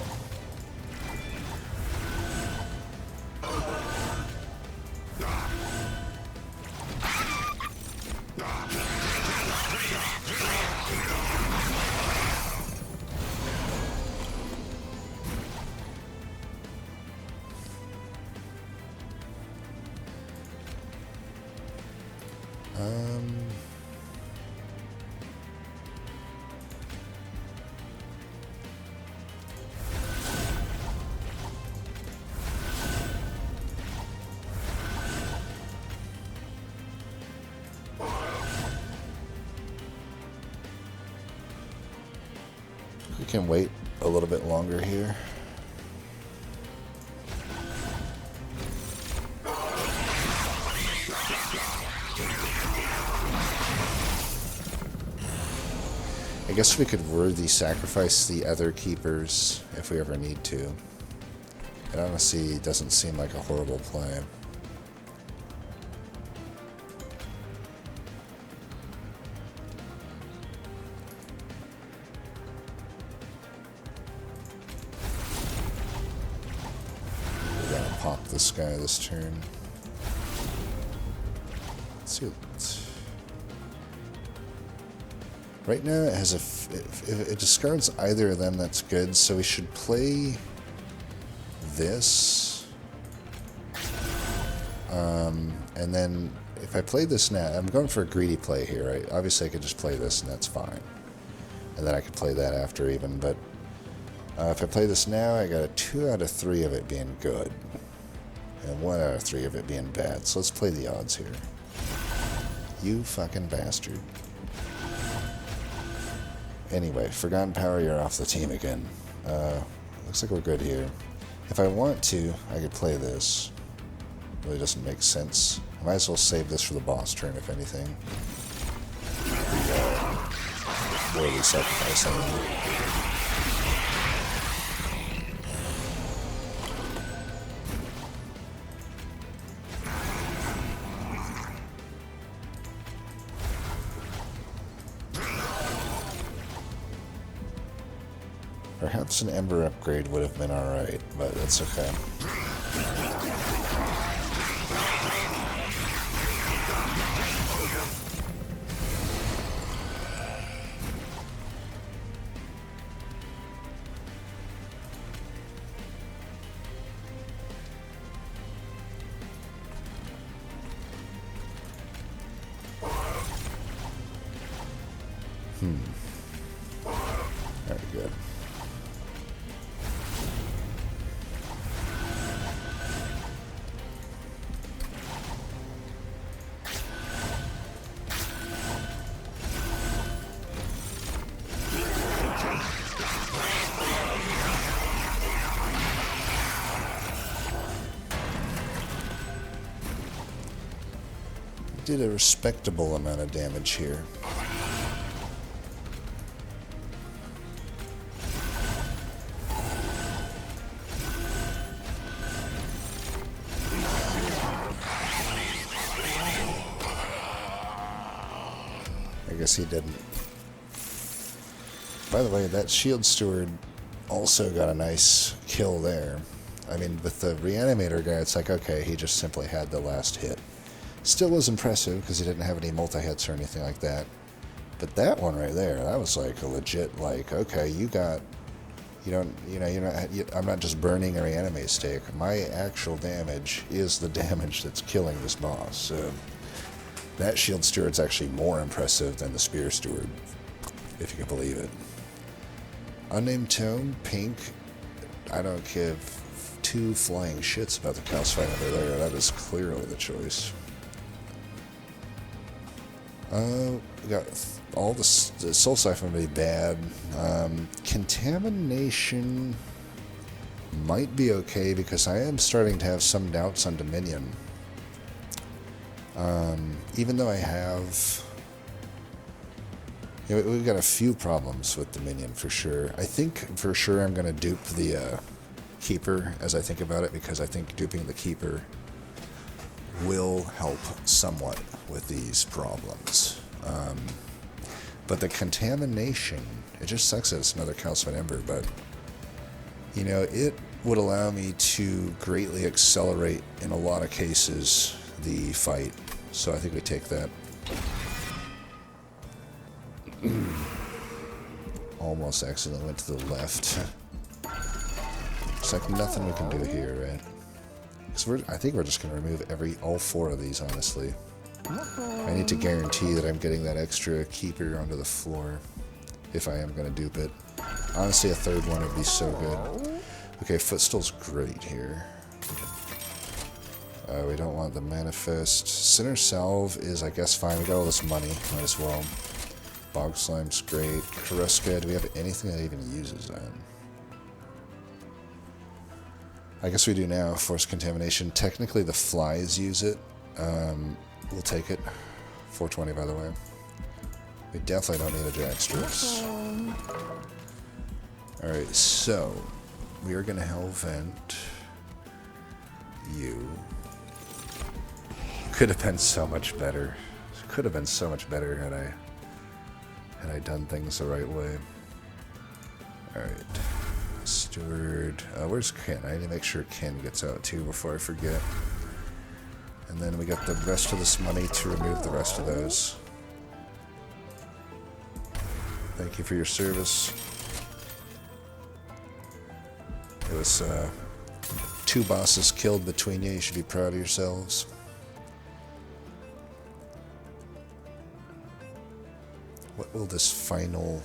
We can wait a little bit longer here. I guess we could worthy sacrifice the other keepers if we ever need to. It honestly doesn't seem like a horrible play. We gotta pop this guy this turn. Let's see what... Right now it has if it discards either of them, that's good, so we should play this. And then if I play this now, I'm going for a greedy play here, right? Obviously I could just play this and that's fine. And then I could play that after even, but if I play this now, I got a 2 out of 3 of it being good. And 1 out of 3 of it being bad. So let's play the odds here. You fucking bastard. Anyway, Forgotten Power, you're off the team again. Looks like we're good here. If I want to, I could play this. Really doesn't make sense. I might as well save this for the boss turn, if anything. Worthy sacrifice, I mean. Perhaps an Ember upgrade would have been alright, but that's okay. Very good. Did a respectable amount of damage here. I guess he didn't. By the way, that shield steward also got a nice kill there. I mean, with the reanimator guy, it's like, okay, he just simply had the last hit. Still was impressive because he didn't have any multi-hits or anything like that. But that one right there, that was like a legit, like, okay, you got, I'm not just burning a reanimate stick. My actual damage is the damage that's killing this boss. So that shield steward's actually more impressive than the spear steward, if you can believe it. Unnamed tome, pink. I don't give two flying shits about the calcifying over there. That is clearly the choice. We got all the soul siphon would be bad. Contamination might be okay because I am starting to have some doubts on Dominion. Even though I have, we've got a few problems with Dominion for sure. I think for sure I'm going to dupe the Keeper as I think about it, because I think duping the Keeper will help somewhat with these problems. But the contamination, it just sucks that it's another calcified ember, but it would allow me to greatly accelerate in a lot of cases the fight. So I think we take that. Almost accidentally went to the left. It's like nothing we can do here, right? So I think we're just going to remove all four of these, honestly. I need to guarantee that I'm getting that extra keeper onto the floor if I am going to dupe it. Honestly, a third one would be so good. Okay, Footstool's great here. We don't want the Manifest. Sinner Salve is, I guess, fine. We got all this money. Might as well. Bog Slime's great. Karuska, do we have anything that even uses that? I guess we do now. Force Contamination. Technically, the flies use it. We'll take it. 420, by the way. We definitely don't need a Jackstrix. Alright, so we are going to Hell Vent you. Could have been so much better. Could have been so much better had I done things the right way. Alright. Steward. Where's Ken? I need to make sure Ken gets out too before I forget. And then we got the rest of this money to remove the rest of those. Thank you for your service. It was 2 bosses killed between you. You should be proud of yourselves. What will this final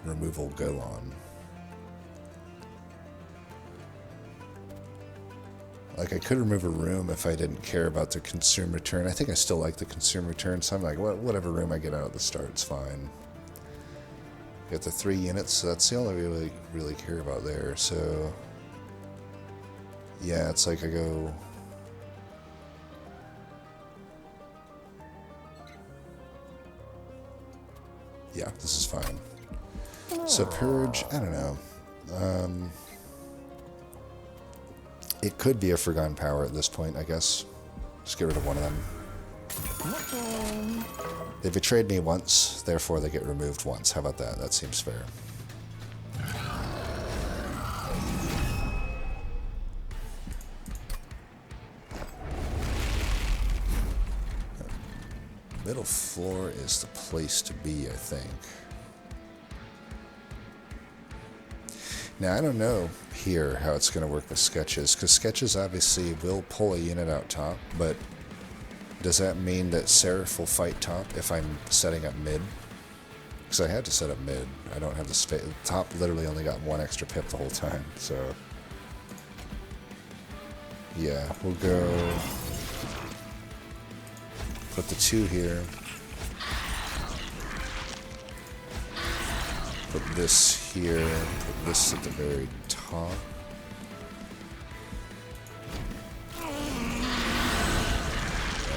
removal go on? Like, I could remove a room if I didn't care about the consume return. I think I still like the consume return, so I'm like, whatever room I get out at the start, it's fine. Got the 3 units, so that's the only we really care about there. So, yeah, it's like I go... Yeah, this is fine. So Purge, I don't know. It could be a Forgotten Power at this point, I guess. Just get rid of one of them. They betrayed me once, therefore they get removed once. How about that? That seems fair. Middle floor is the place to be, I think. Now, I don't know here how it's going to work with Sketches, because Sketches obviously will pull a unit out top, but does that mean that Seraph will fight top if I'm setting up mid? because I had to set up mid. I don't have the space. The top literally only got 1 extra pip the whole time, so yeah, we'll go put the 2 here. Put this here, put this at the very top.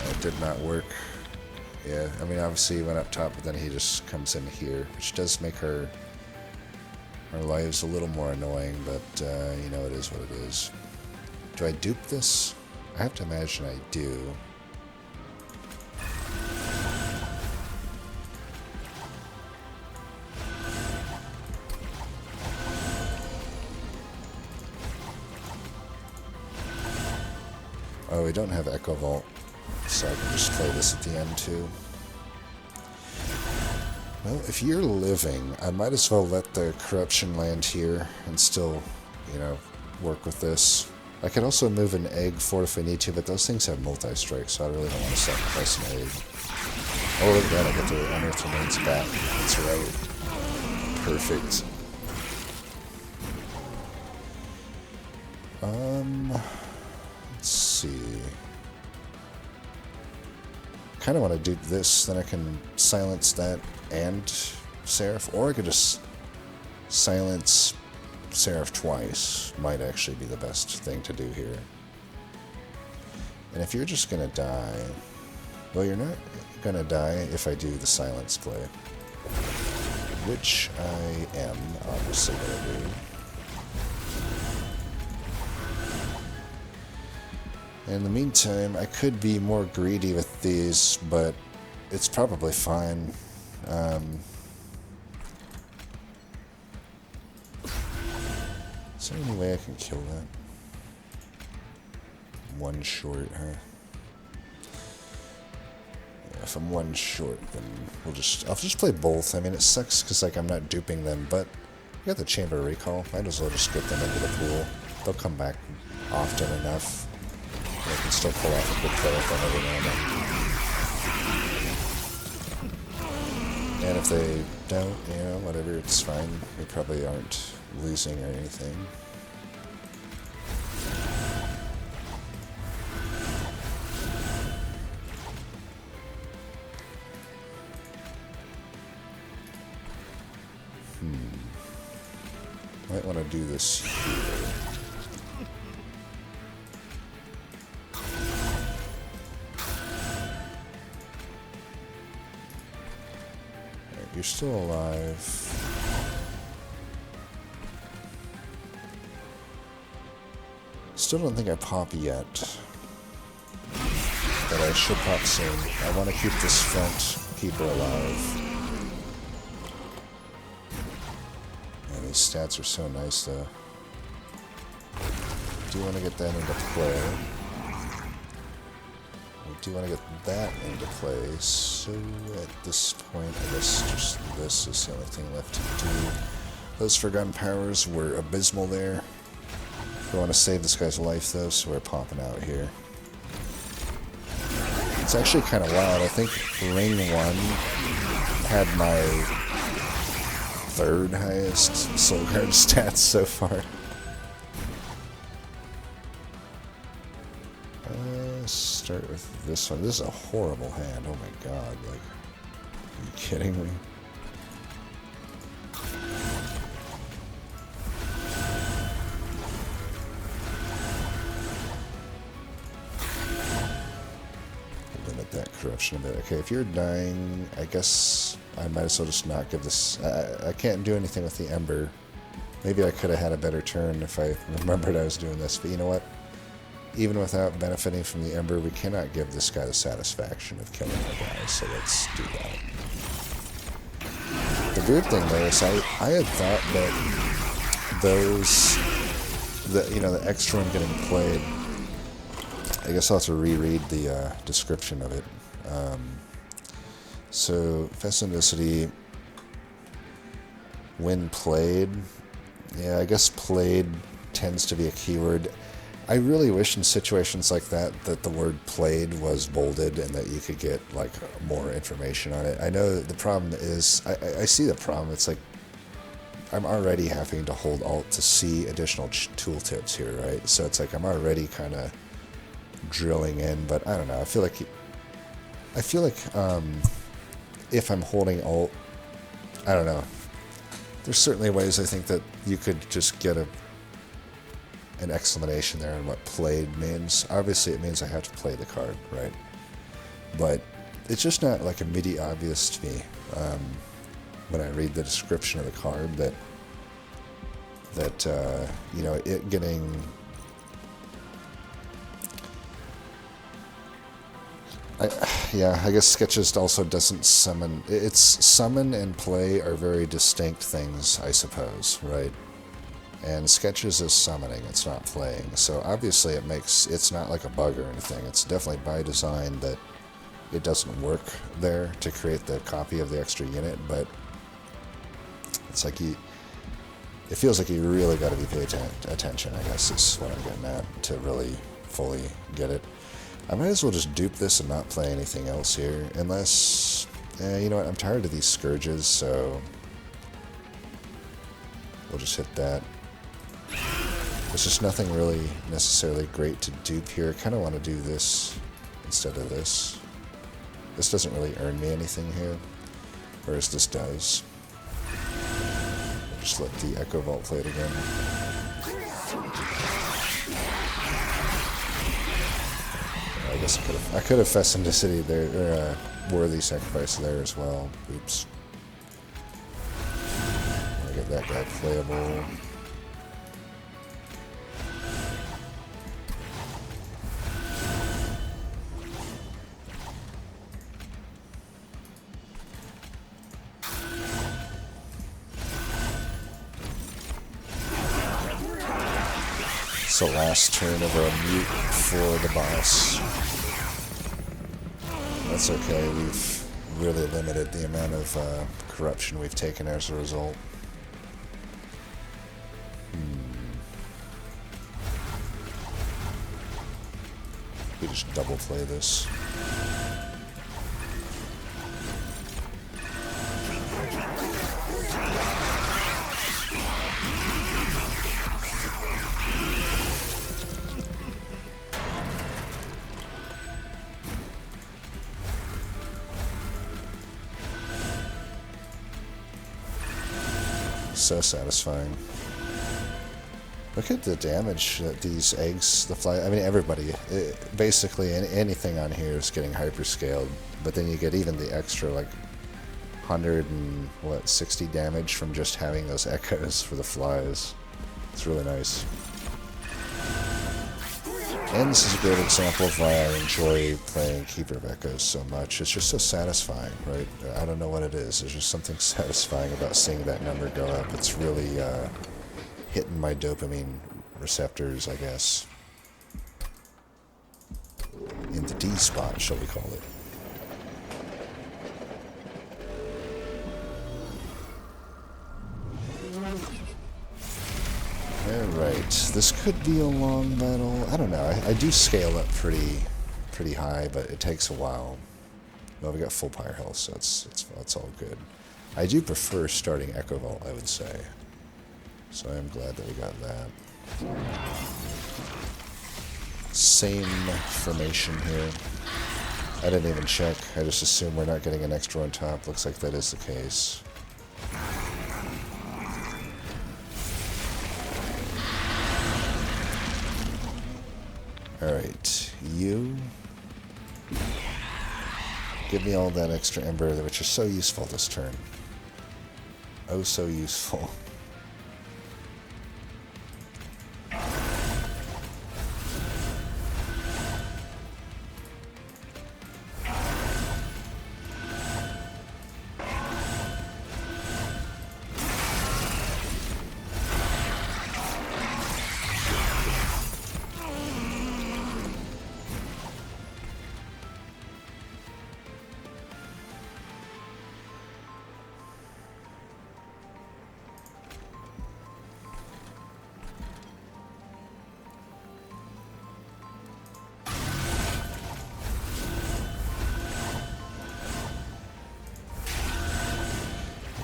It did not work. Yeah, I mean, obviously he went up top, but then he just comes in here, which does make our lives a little more annoying, but, you know, it is what it is. Do I dupe this? I have to imagine I do. Oh, we don't have Echo Vault, so I can just play this at the end too. Well, if you're living, I might as well let the corruption land here and still, you know, work with this. I could also move an egg forward if I need to, but those things have multi-strike, so I really don't want to sacrifice an egg. Oh, look at that, I get the Unearth Remains back. That's right. Perfect. Let's see. Kind of want to do this, then I can silence that and Seraph, or I could just silence Seraph twice. Might actually be the best thing to do here. And if you're just gonna die, well, you're not gonna die if I do the silence play, which I am obviously gonna do. In the meantime, I could be more greedy with these, but it's probably fine. Is there any way I can kill that? 1 short, huh? Yeah, if I'm 1 short, then I'll just play both. I mean, it sucks because like I'm not duping them, but I got the Chamber of Recall. Might as well just get them into the pool. They'll come back often enough. I can still pull off a good play with them every now and then. And if they don't, you know, whatever, it's fine. We probably aren't losing or anything. Might want to do this here. You're still alive. Still don't think I pop yet. But I should pop soon. I want to keep this front keeper alive. And these stats are so nice though. I do want to get that into play. I do want to get that into play, so at this point, I guess just this is the only thing left to do. Those Forgotten Powers were abysmal there. We want to save this guy's life though, so we're popping out here. It's actually kind of wild. I think Ring 1 had my 3rd highest Soul Guard stats so far. Start with this one. This is a horrible hand. Oh my god. Like, are you kidding me? Limit that corruption a bit. Okay, if you're dying, I guess I might as well just not give this. I can't do anything with the Ember. Maybe I could have had a better turn if I remembered I was doing this, but you know what? Even without benefiting from the Ember, we cannot give this guy the satisfaction of killing our guys, so let's do that. The weird thing though is I had thought that the extra one getting played, I guess I'll have to reread the description of it. So, Festivity, when played, yeah, I guess played tends to be a keyword. I really wish in situations like that that the word played was bolded and that you could get like more information on it. I know the problem is, I see the problem. It's like I'm already having to hold Alt to see additional tooltips here, right? So it's like I'm already kind of drilling in, but I don't know. I feel like if I'm holding Alt, I don't know. There's certainly ways I think that you could just get an explanation there on what played means. Obviously, it means I have to play the card, right? But it's just not like immediately obvious to me when I read the description of the card that you know, it getting. I guess Sketches also doesn't summon. It's summon and play are very distinct things, I suppose, right? And Sketches is summoning, it's not playing. So obviously it's not like a bug or anything. It's definitely by design that it doesn't work there to create the copy of the extra unit, but it's like it feels like you really got to be paying attention, I guess is what I'm getting at, to really fully get it. I might as well just dupe this and not play anything else here, unless, you know what, I'm tired of these Scourges, so we'll just hit that. There's just nothing really necessarily great to dupe here. I kind of want to do this instead of this. This doesn't really earn me anything here, whereas this does. We'll just let the Echo Vault play it again. I guess I could have Fescendicity there, or Worthy Sacrifice there as well. Oops. I'll get that guy playable. It's the last turn of a mute for the boss. That's okay, we've really limited the amount of corruption we've taken as a result. We just double play this. So satisfying. Look at the damage that these eggs, I mean everybody, basically anything on here is getting hyperscaled, but then you get even the extra like 160 damage from just having those echoes for the flies. It's really nice. And this is a great example of why I enjoy playing Keeper of Echoes so much. It's just so satisfying, right? I don't know what it is. There's just something satisfying about seeing that number go up. It's really hitting my dopamine receptors, I guess. In the D spot, shall we call it. Alright, this could be a long battle. I don't know. I do scale up pretty high, but it takes a while. Well, we got full pyre health, so it's all good. I do prefer starting Echo Vault, I would say. So I am glad that we got that. Same formation here. I didn't even check. I just assume we're not getting an extra on top. Looks like that is the case. Alright, you give me all that extra ember, which is so useful this turn. Oh, so useful.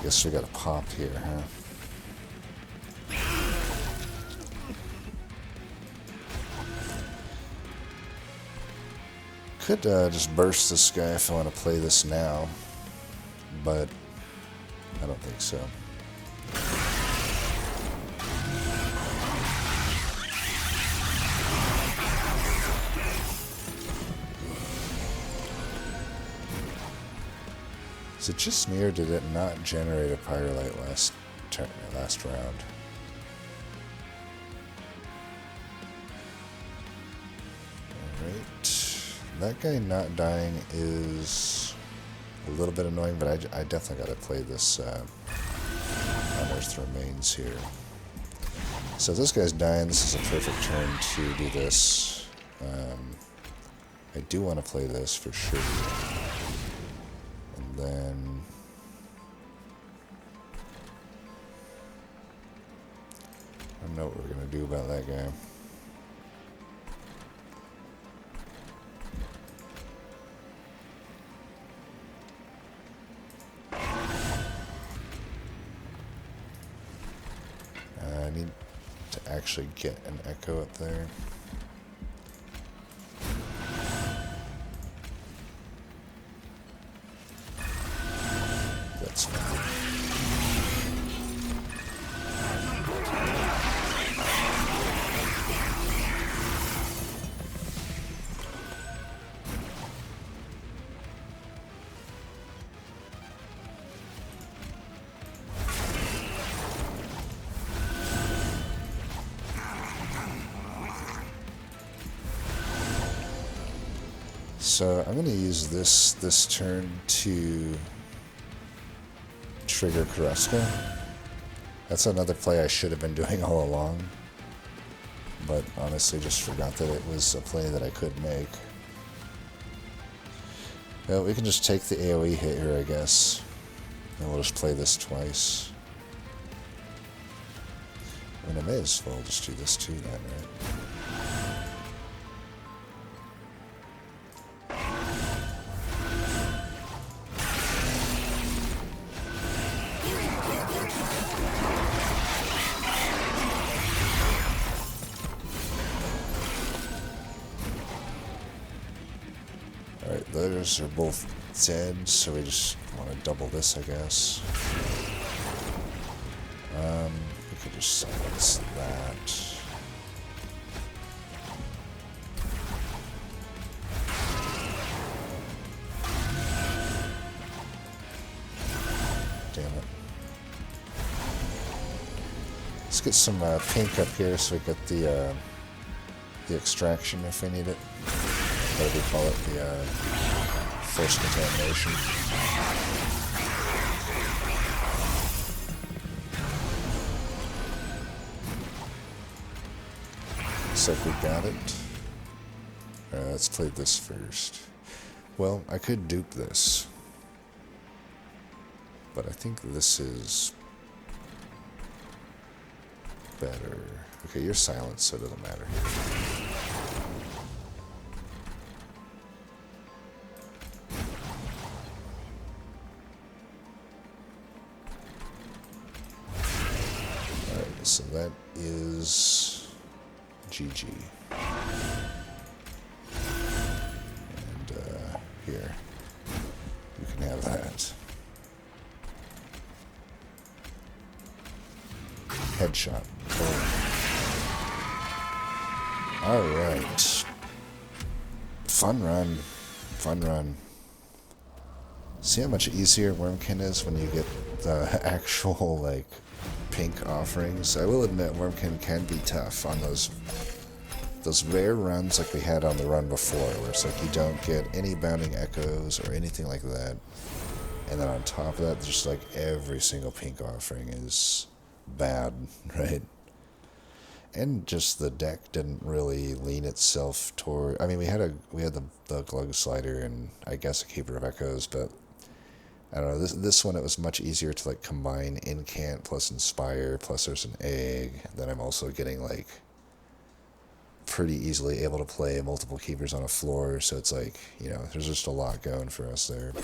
Guess we got a pop here, huh? Could just burst this guy if I want to play this now, but I don't think so. Is it just me, or did it not generate a Pyrolite last round? Alright. That guy not dying is a little bit annoying, but I definitely got to play this Unearthed Remains here. So if this guy's dying, this is a perfect turn to do this. I do want to play this for sure. And then I don't know what we're going to do about that guy. I need to actually get an echo up there. That's fine. So I'm going to use this turn to trigger Carrasco. That's another play I should have been doing all along, but honestly just forgot that it was a play that I could make. Well, we can just take the AoE hit here, I guess, and we'll just play this twice. I mean, I may as well just do this too then, right? Alright, those are both dead, so we just want to double this, I guess. We could just silence that. Damn it. Let's get some pink up here so we get the extraction if we need it. What do we call it? The force contamination. Looks like we got it. Let's play this first. Well, I could dupe this, but I think this is better. Okay, you're silent, so it doesn't matter. Alright, so that is GG. And here, you can have that. Headshot. Alright. Fun run. Fun run. See how much easier Wurmkin is when you get the actual, like, pink offerings? I will admit Wurmkin can be tough on those rare runs like we had on the run before, where it's like you don't get any bounding echoes or anything like that. And then on top of that, just like every single pink offering is bad, right? And just the deck didn't really lean itself toward. I mean, we had the Glug Slider and I guess a Keeper of Echoes, but I don't know. This one, it was much easier to like combine Incant plus Inspire plus there's an egg. Then I'm also getting like pretty easily able to play multiple keepers on a floor. So it's like, you know, there's just a lot going for us there.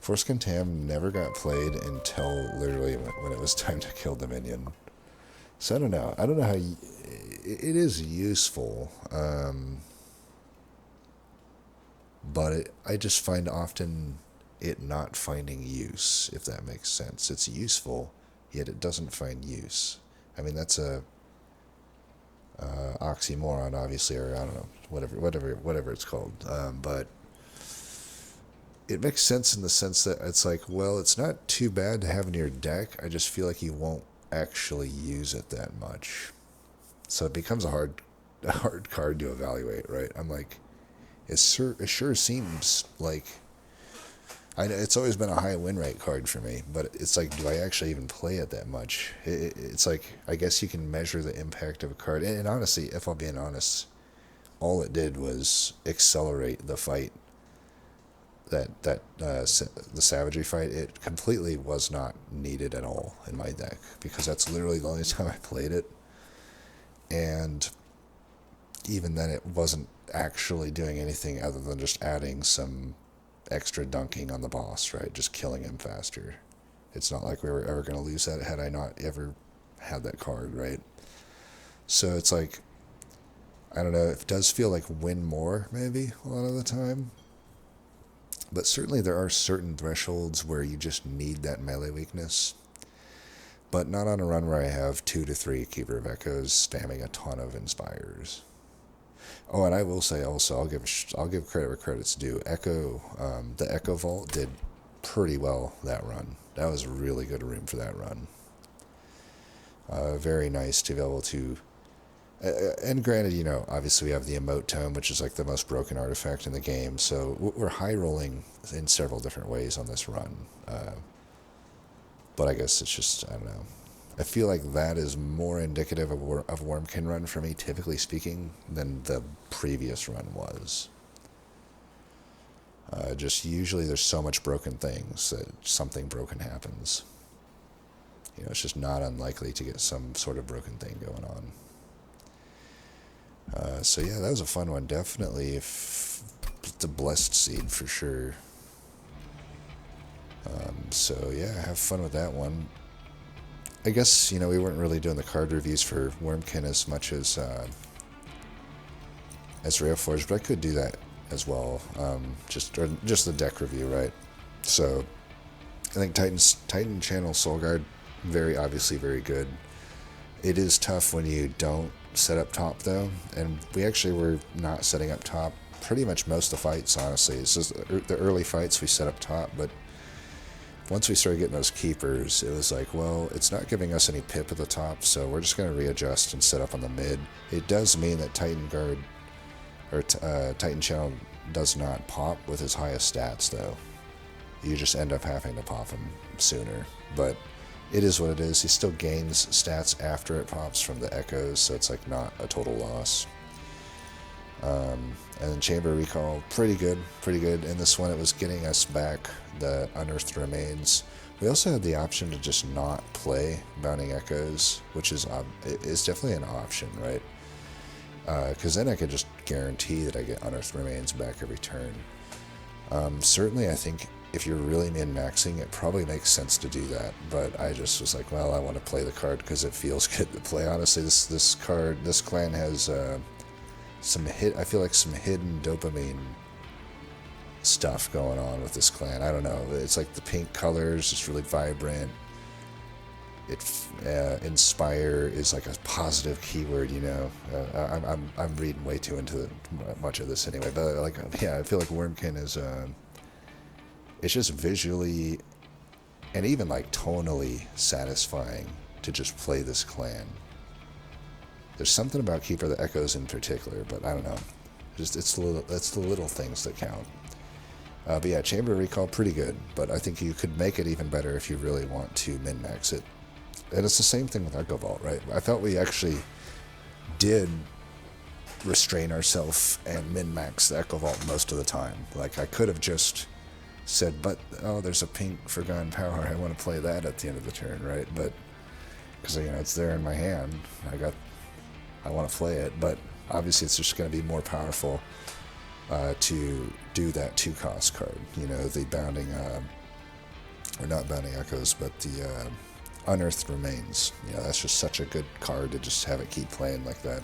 Forskin Tam never got played until literally when it was time to kill the minion. So I don't know. I don't know how it is useful, but I just find often it not finding use, if that makes sense. It's useful, yet it doesn't find use. I mean, that's a oxymoron, obviously, or I don't know, whatever it's called. But it makes sense in the sense that it's like, well, it's not too bad to have in your deck. I just feel like you won't actually use it that much, so it becomes a hard card to evaluate, right? I'm like, it sure seems like, I know it's always been a high win rate card for me, but it's like, do I actually even play it that much? It's like, I guess you can measure the impact of a card, and honestly, if I'm being honest, all it did was accelerate the fight. The savagery fight, it completely was not needed at all in my deck, because that's literally the only time I played it, and even then it wasn't actually doing anything other than just adding some extra dunking on the boss, right? Just killing him faster. It's not like we were ever going to lose that had I not ever had that card, right? So it's like, I don't know, it does feel like win more, maybe, a lot of the time. But certainly there are certain thresholds where you just need that melee weakness. But not on a run where I have 2 to 3 Keeper of Echoes spamming a ton of Inspires. Oh, and I will say also, I'll give credit where credit's due. The Echo Vault did pretty well that run. That was a really good room for that run. Very nice to be able to, and granted, you know, obviously we have the Emote Tome, which is like the most broken artifact in the game, so we're high rolling in several different ways on this run. But I guess it's just, I don't know. I feel like that is more indicative of Wurmkin run for me, typically speaking, than the previous run was. Just usually there's so much broken things that something broken happens. You know, it's just not unlikely to get some sort of broken thing going on. So yeah, that was a fun one. Definitely the blessed seed for sure. So yeah, have fun with that one. I guess, you know, we weren't really doing the card reviews for Wurmkin as much as Railforge, but I could do that as well. Just the deck review, right? So I think Titan Channel Soul Guard, very obviously very good. It is tough when you don't set up top though, and we actually were not setting up top pretty much most of the fights, honestly. It's just the early fights we set up top, but once we started getting those keepers, it was like, well, it's not giving us any pip at the top, so we're just going to readjust and set up on the mid. It does mean that Titan Guard, or Titan Channel, does not pop with his highest stats, though. You just end up having to pop him sooner. But it is what it is. He still gains stats after it pops from the echoes, so it's like not a total loss. And then Chamber Recall, pretty good. In this one, it was getting us back the Unearthed Remains. We also had the option to just not play Bounding Echoes, which is definitely an option, right? Because then I could just guarantee that I get Unearthed Remains back every turn. Certainly, I think if you're really min-maxing, it probably makes sense to do that. But I just was like, well, I want to play the card because it feels good to play. Honestly, this clan has I feel like some hidden dopamine stuff going on with this clan. I don't know. It's like the pink colors, just really vibrant. Inspire is like a positive keyword, you know. I'm reading way too into much of this anyway, but like, yeah, I feel like Wurmkin is it's just visually and even like tonally satisfying to just play this clan. There's something about Keeper of the Echoes in particular, but I don't know. It's the little things that count. But yeah, Chamber Recall, pretty good, but I think you could make it even better if you really want to min-max it. And it's the same thing with Echo Vault, right? I felt we actually did restrain ourselves and min-max the Echo Vault most of the time. Like, I could have just said, but, oh, there's a pink Forgotten Power, I want to play that at the end of the turn, right? But, because, you know, it's there in my hand, I want to play it, but obviously it's just going to be more powerful to do that 2-cost card, you know, the Bounding or not Bounding Echoes, but the Unearthed Remains. That's just such a good card to just have it keep playing like that.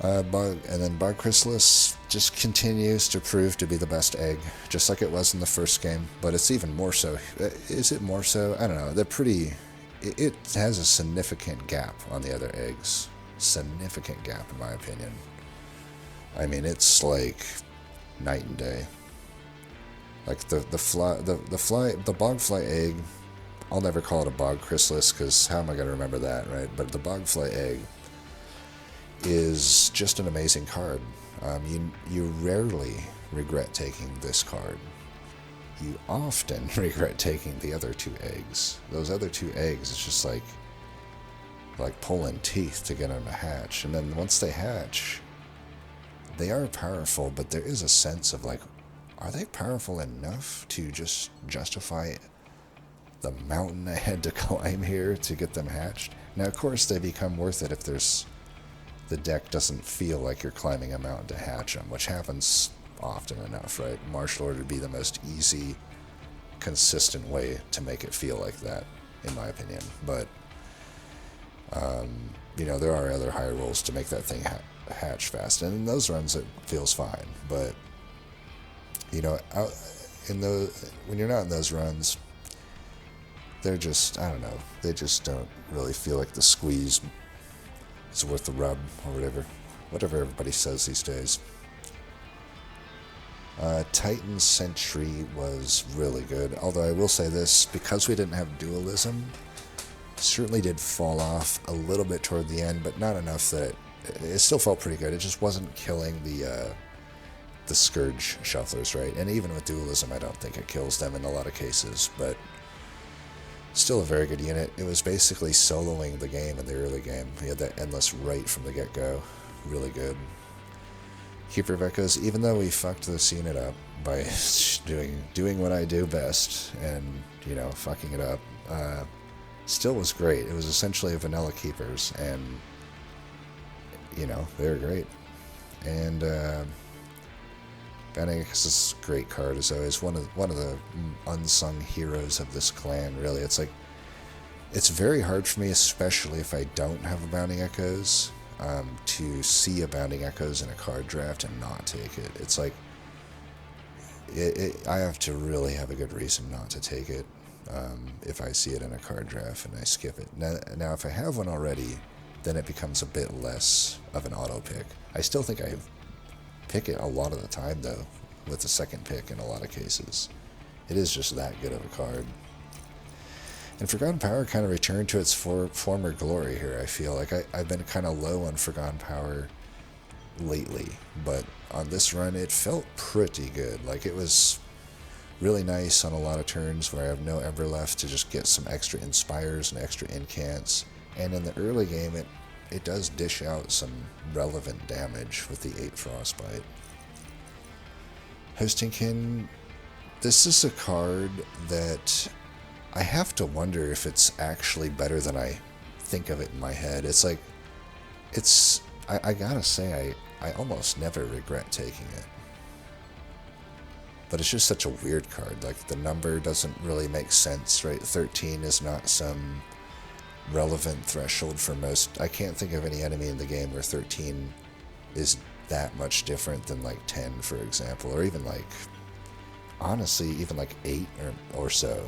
And then Bog Chrysalis just continues to prove to be the best egg, just like it was in the first game, but it's even more so. Is it more so? I don't know. They're pretty... It has a significant gap on the other eggs. Significant gap, in my opinion. I mean, it's like night and day. Like the bogfly egg, I'll never call it a bog chrysalis, because how am I going to remember that, right? But the bogfly egg is just an amazing card. You rarely regret taking this card. You often regret taking the other two eggs. Those other two eggs, it's just like pulling teeth to get them to hatch. And then once they hatch, they are powerful, but there is a sense of like, are they powerful enough to just justify the mountain I had to climb here to get them hatched? Now, of course, they become worth it if the deck doesn't feel like you're climbing a mountain to hatch them, which happens often enough, right? Martial Order would be the most easy, consistent way to make it feel like that, in my opinion. But, there are other higher rolls to make that thing hatch fast, and in those runs it feels fine. But when you're not in those runs, they're just, I don't know, they just don't really feel like the squeeze is worth the rub, or whatever everybody says these days. Titan Sentry was really good, although I will say this, because we didn't have dualism, certainly did fall off a little bit toward the end, but not enough that it still felt pretty good. It just wasn't killing the Scourge Shufflers, right? And even with dualism, I don't think it kills them in a lot of cases, but still a very good unit. It was basically soloing the game in the early game. He had that endless right from the get-go. Really good. Keeper of Echoes, even though we fucked this unit up by doing what I do best and, fucking it up, still was great. It was essentially a vanilla Keepers, and, they were great. And, Bounding Echoes is a great card, as always. One of the unsung heroes of this clan, really. It's like, it's very hard for me, especially if I don't have a Bounding Echoes, to see a Bounding Echoes in a card draft and not take it. It's like, I have to really have a good reason not to take it if I see it in a card draft and I skip it. Now, if I have one already, then it becomes a bit less of an auto pick. I still think I pick it a lot of the time, though, with the second pick in a lot of cases. It is just that good of a card. And Forgotten Power kind of returned to its former glory here, I feel. Like, I've been kind of low on Forgotten Power lately, but on this run, it felt pretty good. Like, it was really nice on a lot of turns where I have no Ember left to just get some extra Inspires and extra Incants. And in the early game, it does dish out some relevant damage with the 8 Frostbite. Hostingkin, this is a card that I have to wonder if it's actually better than I think of it in my head. It's like, I gotta say, I almost never regret taking it. But it's just such a weird card. Like, the number doesn't really make sense, right? 13 is not some relevant threshold for most. I can't think of any enemy in the game where 13 is that much different than like 10, for example, or even like, honestly, even like 8 or so.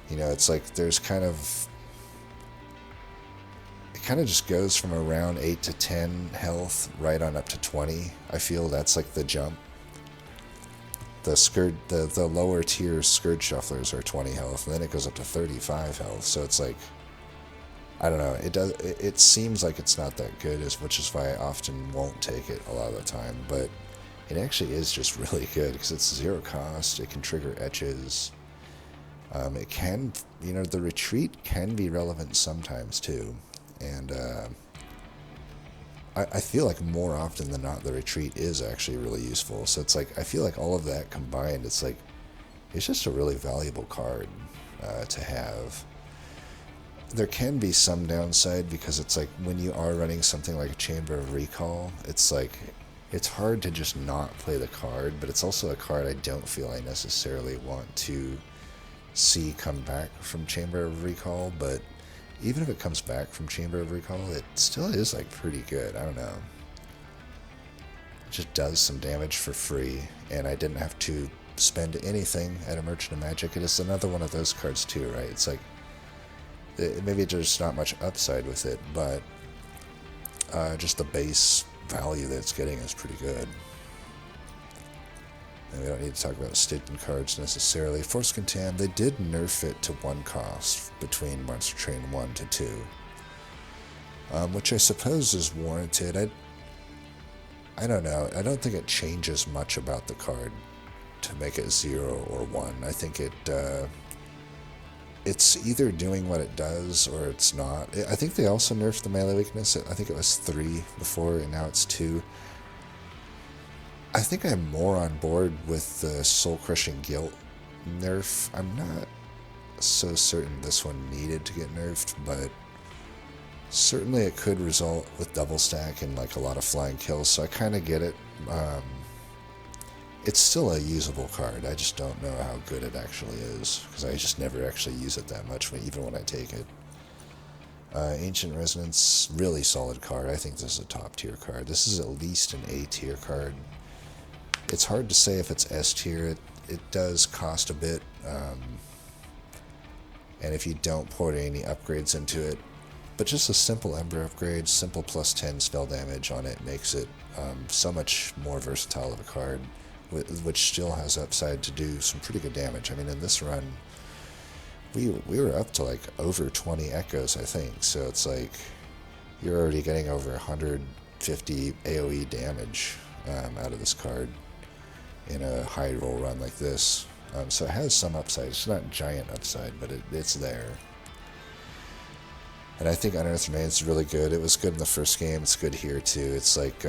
It's like there's it kind of just goes from around 8 to 10 health right on up to 20. I feel that's like the jump. The lower tier Scourge Shufflers are 20 health, and then it goes up to 35 health. So it's like, I don't know. It seems like it's not that good, which is why I often won't take it a lot of the time. But it actually is just really good because it's 0 cost. It can trigger etches. It can, the retreat can be relevant sometimes too, and I feel like more often than not, the retreat is actually really useful. So it's like, I feel like all of that combined, it's like, it's just a really valuable card to have. There can be some downside because it's like when you are running something like a Chamber of Recall, it's like it's hard to just not play the card, but it's also a card I don't feel I necessarily want to see come back from Chamber of Recall, but even if it comes back from Chamber of Recall, it still is like pretty good. I don't know. It just does some damage for free, and I didn't have to spend anything at a Merchant of Magic. It is another one of those cards too, right? It's like, maybe there's not much upside with it, but just the base value that it's getting is pretty good. And we don't need to talk about Stygian cards necessarily. Force Contam, they did nerf it to 1 cost between Monster Train 1 to 2. Which I suppose is warranted. I don't know. I don't think it changes much about the card to make it 0 or 1. I think it's either doing what it does or it's not. I think they also nerfed the melee weakness. I think it was 3 before, and now it's 2. I think I'm more on board with the Soul Crushing Guilt nerf. I'm not so certain this one needed to get nerfed, but certainly it could result with double stack and like a lot of flying kills, so I kind of get it. It's still a usable card. I just don't know how good it actually is, because I just never actually use it that much, even when I take it. Ancient Resonance, really solid card. I think this is a top tier card. This is at least an A tier card. It's hard to say if it's S tier. It does cost a bit, and if you don't put any upgrades into it, but just a simple Ember upgrade, simple plus 10 spell damage on it makes it so much more versatile of a card, which still has upside to do some pretty good damage. I mean, in this run, we were up to like over 20 echoes, I think, so it's like you're already getting over 150 AoE damage out of this card in a high roll run like this. So it has some upside. It's not giant upside, but it's there. And I think Unearthed Remains is really good. It was good in the first game. It's good here too. It's like,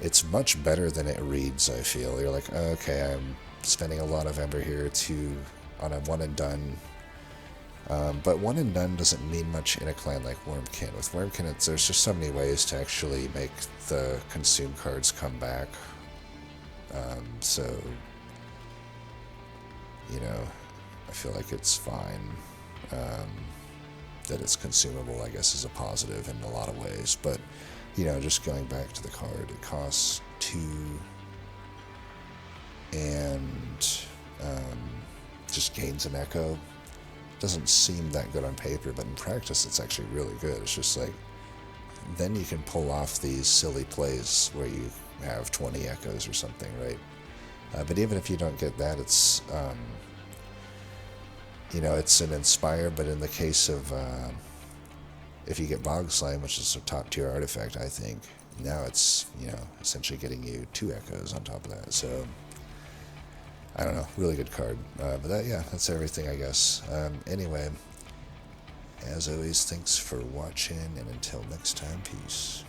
it's much better than it reads, I feel. You're like, okay, I'm spending a lot of Ember here on a one and done. But one and done doesn't mean much in a clan like Wurmkin. With Wurmkin, there's just so many ways to actually make the consume cards come back. So, you know, I feel like it's fine. That it's consumable, I guess, is a positive in a lot of ways. But, you know, just going back to the card, it costs 2 and just gains an echo. Doesn't seem that good on paper, but in practice it's actually really good. It's just like, then you can pull off these silly plays where you have 20 echoes or something, right? But even if you don't get that, it's, you know, it's an Inspire, but in the case of, if you get Bog Slime, which is a top tier artifact, I think, now it's, you know, essentially getting you 2 echoes on top of that, so, I don't know, really good card. But that's everything, I guess. Anyway, as always, thanks for watching, and until next time, peace.